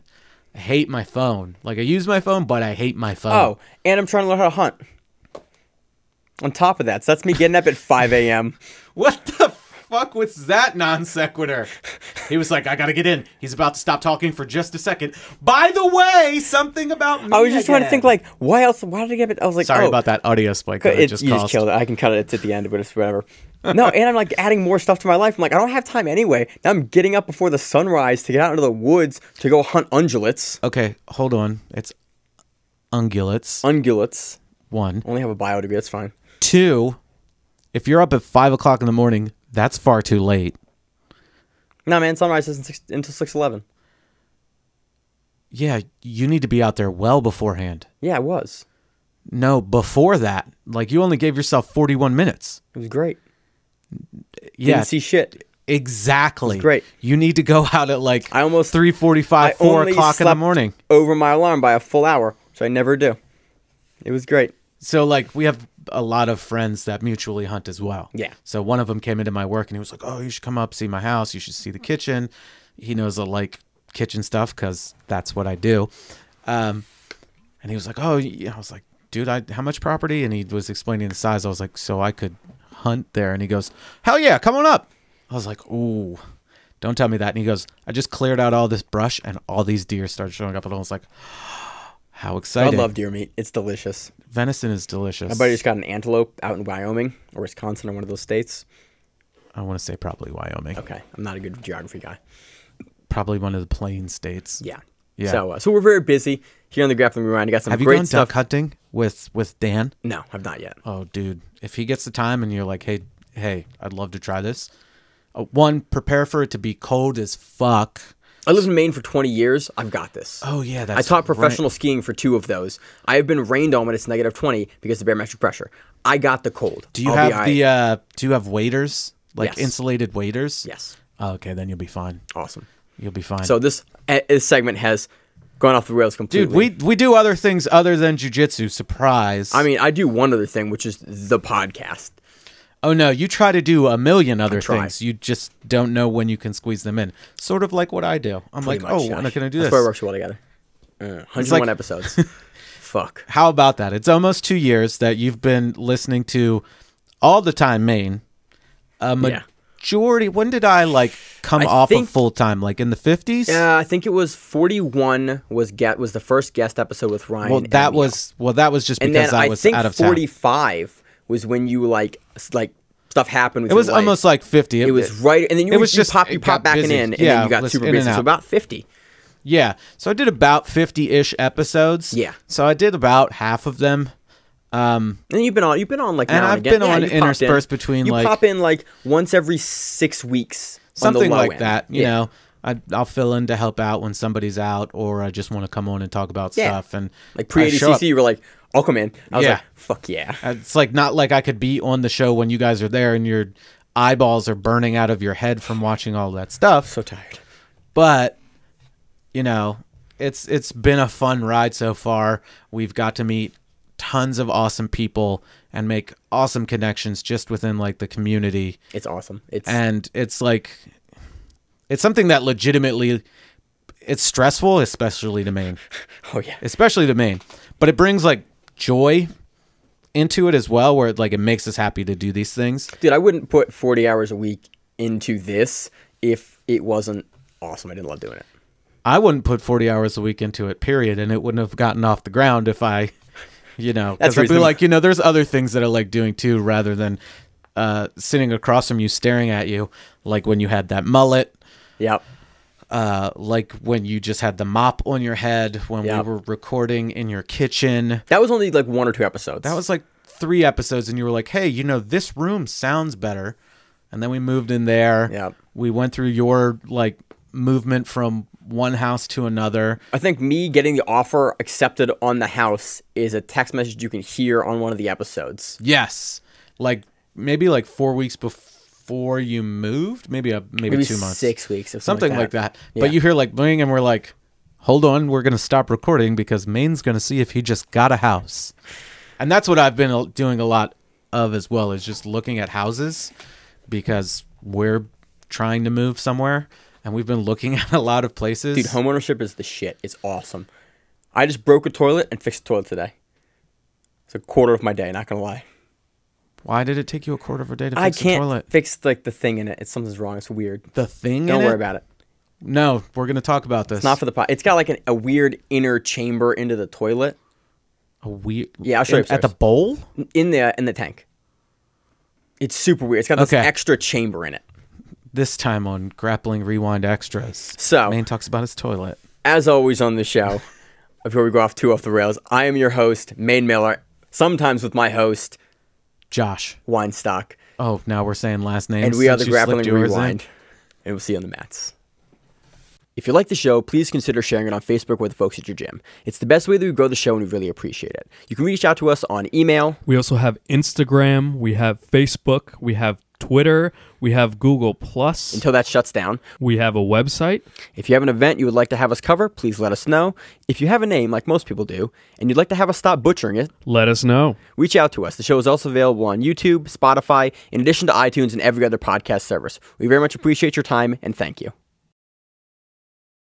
I hate my phone. I use my phone, but I hate my phone. Oh, and I'm trying to learn how to hunt. On top of that, so that's me getting up at 5 a.m. What the fuck was that non sequitur? He was like, I gotta get in. He's about to stop talking for just a second. By the way, something about me. I was just trying to think, why else? Why did I get it? I was like, sorry about that audio spike that I just you just killed it. I can cut it. It's at the end, but it's whatever. No, and I'm adding more stuff to my life. I'm I don't have time anyway. Now I'm getting up before the sunrise to get out into the woods to go hunt ungulates. Okay, hold on. It's ungulates. Ungulates. 1. Only have a bio degree. That's fine. 2. If you're up at 5 o'clock in the morning, that's far too late. No, man. Sunrise isn't until 6:11. Yeah, you need to be out there well beforehand. Yeah, it was. No, before that. You only gave yourself 41 minutes. It was great. Yeah. Didn't see shit. Exactly. It was great. You need to go out at I almost 3:45, 4 o'clock in the morning. Over my alarm by a full hour, which I never do. It was great. So like we have a lot of friends that mutually hunt as well. Yeah. So one of them came into my work and he was like, "Oh, you should come up, see my house. You should see the kitchen." He knows I like kitchen stuff because that's what I do. And he was like, "Oh," I was like, "Dude, how much property?" And he was explaining the size. I was like, "So I could hunt there?" And he goes, "Hell yeah, come on up." I was like, "Ooh, don't tell me that." And he goes, "I just cleared out all this brush and all these deer started showing up." And I was like, how I exciting. love deer meat. It's delicious. Venison is delicious. My buddy just got an antelope out in Wyoming or Wisconsin or one of those states. I want to say probably Wyoming. Okay. I'm not a good geography guy. Probably one of the plain states. Yeah. Yeah. So we're very busy here on the Grappling Rewind. I got some Have you great gone stuff. duck hunting with Dan? No, I've not yet. Oh, dude. If he gets the time and you're like, hey, I'd love to try this. One, prepare for it to be cold as fuck. I lived in Maine for 20 years. I've got this. Oh, yeah. I taught professional skiing for 2 of those. I have been rained on when it's negative 20 because of barometric pressure. I got the cold. Do you have waders? Like Yes. insulated waders? Yes. Oh, okay, then you'll be fine. Awesome. You'll be fine. So this segment has gone off the rails completely. Dude, we do other things other than jiu-jitsu. Surprise. I mean, I do one other thing, which is the podcast. Oh, no, you try to do a million other try. things. You just don't know when you can squeeze them in. Sort of like what I do. I'm Pretty like, much, oh, when Josh. can I do That's this? why we work so well together. 101 like- episodes. Fuck. How about that? It's almost 2 years that you've been listening to All the Time Maine. Majority. When did I come I off think- of full time? Like in the 50s? I think it was 41 was the first guest episode with Ryan. Well, and that Neil. was just And because then I I was think out of town. 45 was when you like stuff happened with It was your life. almost like 50. It was right, and then you, it was you just- pop it got back busy. in, and Yeah, then you got it was super in busy. and So out. about 50. Yeah. So I did about 50-ish episodes. Yeah. So I did about half of them. And you've been on like And now I've and again. been on you popped in. interspersed between, you like- pop in like once every 6 weeks, on the Something low like end. that. You Yeah. know, I'll fill in to help out when somebody's out, or I just want to come on and talk about Yeah. stuff. And Like I show up. pre-ADCC, you were like, "I'll come in." I was Yeah. like, "Fuck yeah!" It's like not like I could be on the show when you guys are there and your eyeballs are burning out of your head from watching all that stuff. So tired. But you know, it's been a fun ride so far. We've got to meet tons of awesome people and make awesome connections just within like the community. It's awesome. It's And it's like it's something that legitimately it's stressful, especially to Maine. oh yeah. Especially to Maine. But it brings like joy into it as well, where it makes us happy to do these things. Dude, I wouldn't put 40 hours a week into this if it wasn't awesome. I didn't love doing it. I wouldn't put 40 hours a week into it, period, and it wouldn't have gotten off the ground if I, because I'd be reasonable. like, there's other things that I like doing too, rather than sitting across from you staring at you, like when you had that mullet, Yep. like when you just had the mop on your head, when Yep. we were recording in your kitchen. That was only like 1 or 2 episodes. That was like 3 episodes, and you were like, hey, this room sounds better. And then we moved in there. Yep. We went through your movement from one house to another. I think me getting the offer accepted on the house is a text message you can hear on one of the episodes. Yes. Maybe 4 weeks before you moved, maybe 2 months. 6 weeks. Or Something like that. Yeah. But you hear bling and we're like, hold on, we're going to stop recording because Maine's going to see if he just got a house. And that's what I've been doing a lot of as well, is just looking at houses because we're trying to move somewhere and we've been looking at a lot of places. Dude, homeownership is the shit. It's awesome. I just broke a toilet and fixed a toilet today. It's a quarter of my day, not going to lie. Why did it take you a quarter of a day to I fix the can't toilet? fix the thing in it. Something's wrong. It's weird. The thing Don't in worry it? about it. No, we're going to talk about this. It's not for the pot. It's got like a weird inner chamber into the toilet. A weird. Yeah, I'll show you At the upstairs. bowl? In the tank. It's super weird. It's got this Okay. extra chamber in it. This time on Grappling Rewind Extras. So- Maine talks about his toilet. As always on the show, before we go off the rails, I am your host, Maine Miller, sometimes with my host, Josh. Weinstock. Oh, now we're saying last names. And we are since the you Grappling slipped yours in. Rewind. And we'll see you on the mats. If you like the show, please consider sharing it on Facebook with the folks at your gym. It's the best way that we grow the show, and we really appreciate it. You can reach out to us on email. We also have Instagram, we have Facebook, we have Twitter. We have Google Plus. Until that shuts down. We have a website. If you have an event you would like to have us cover, please let us know. If you have a name, like most people do, and you'd like to have us stop butchering it, Let us know. reach out to us. The show is also available on YouTube, Spotify, in addition to iTunes and every other podcast service. We very much appreciate your time, and thank you.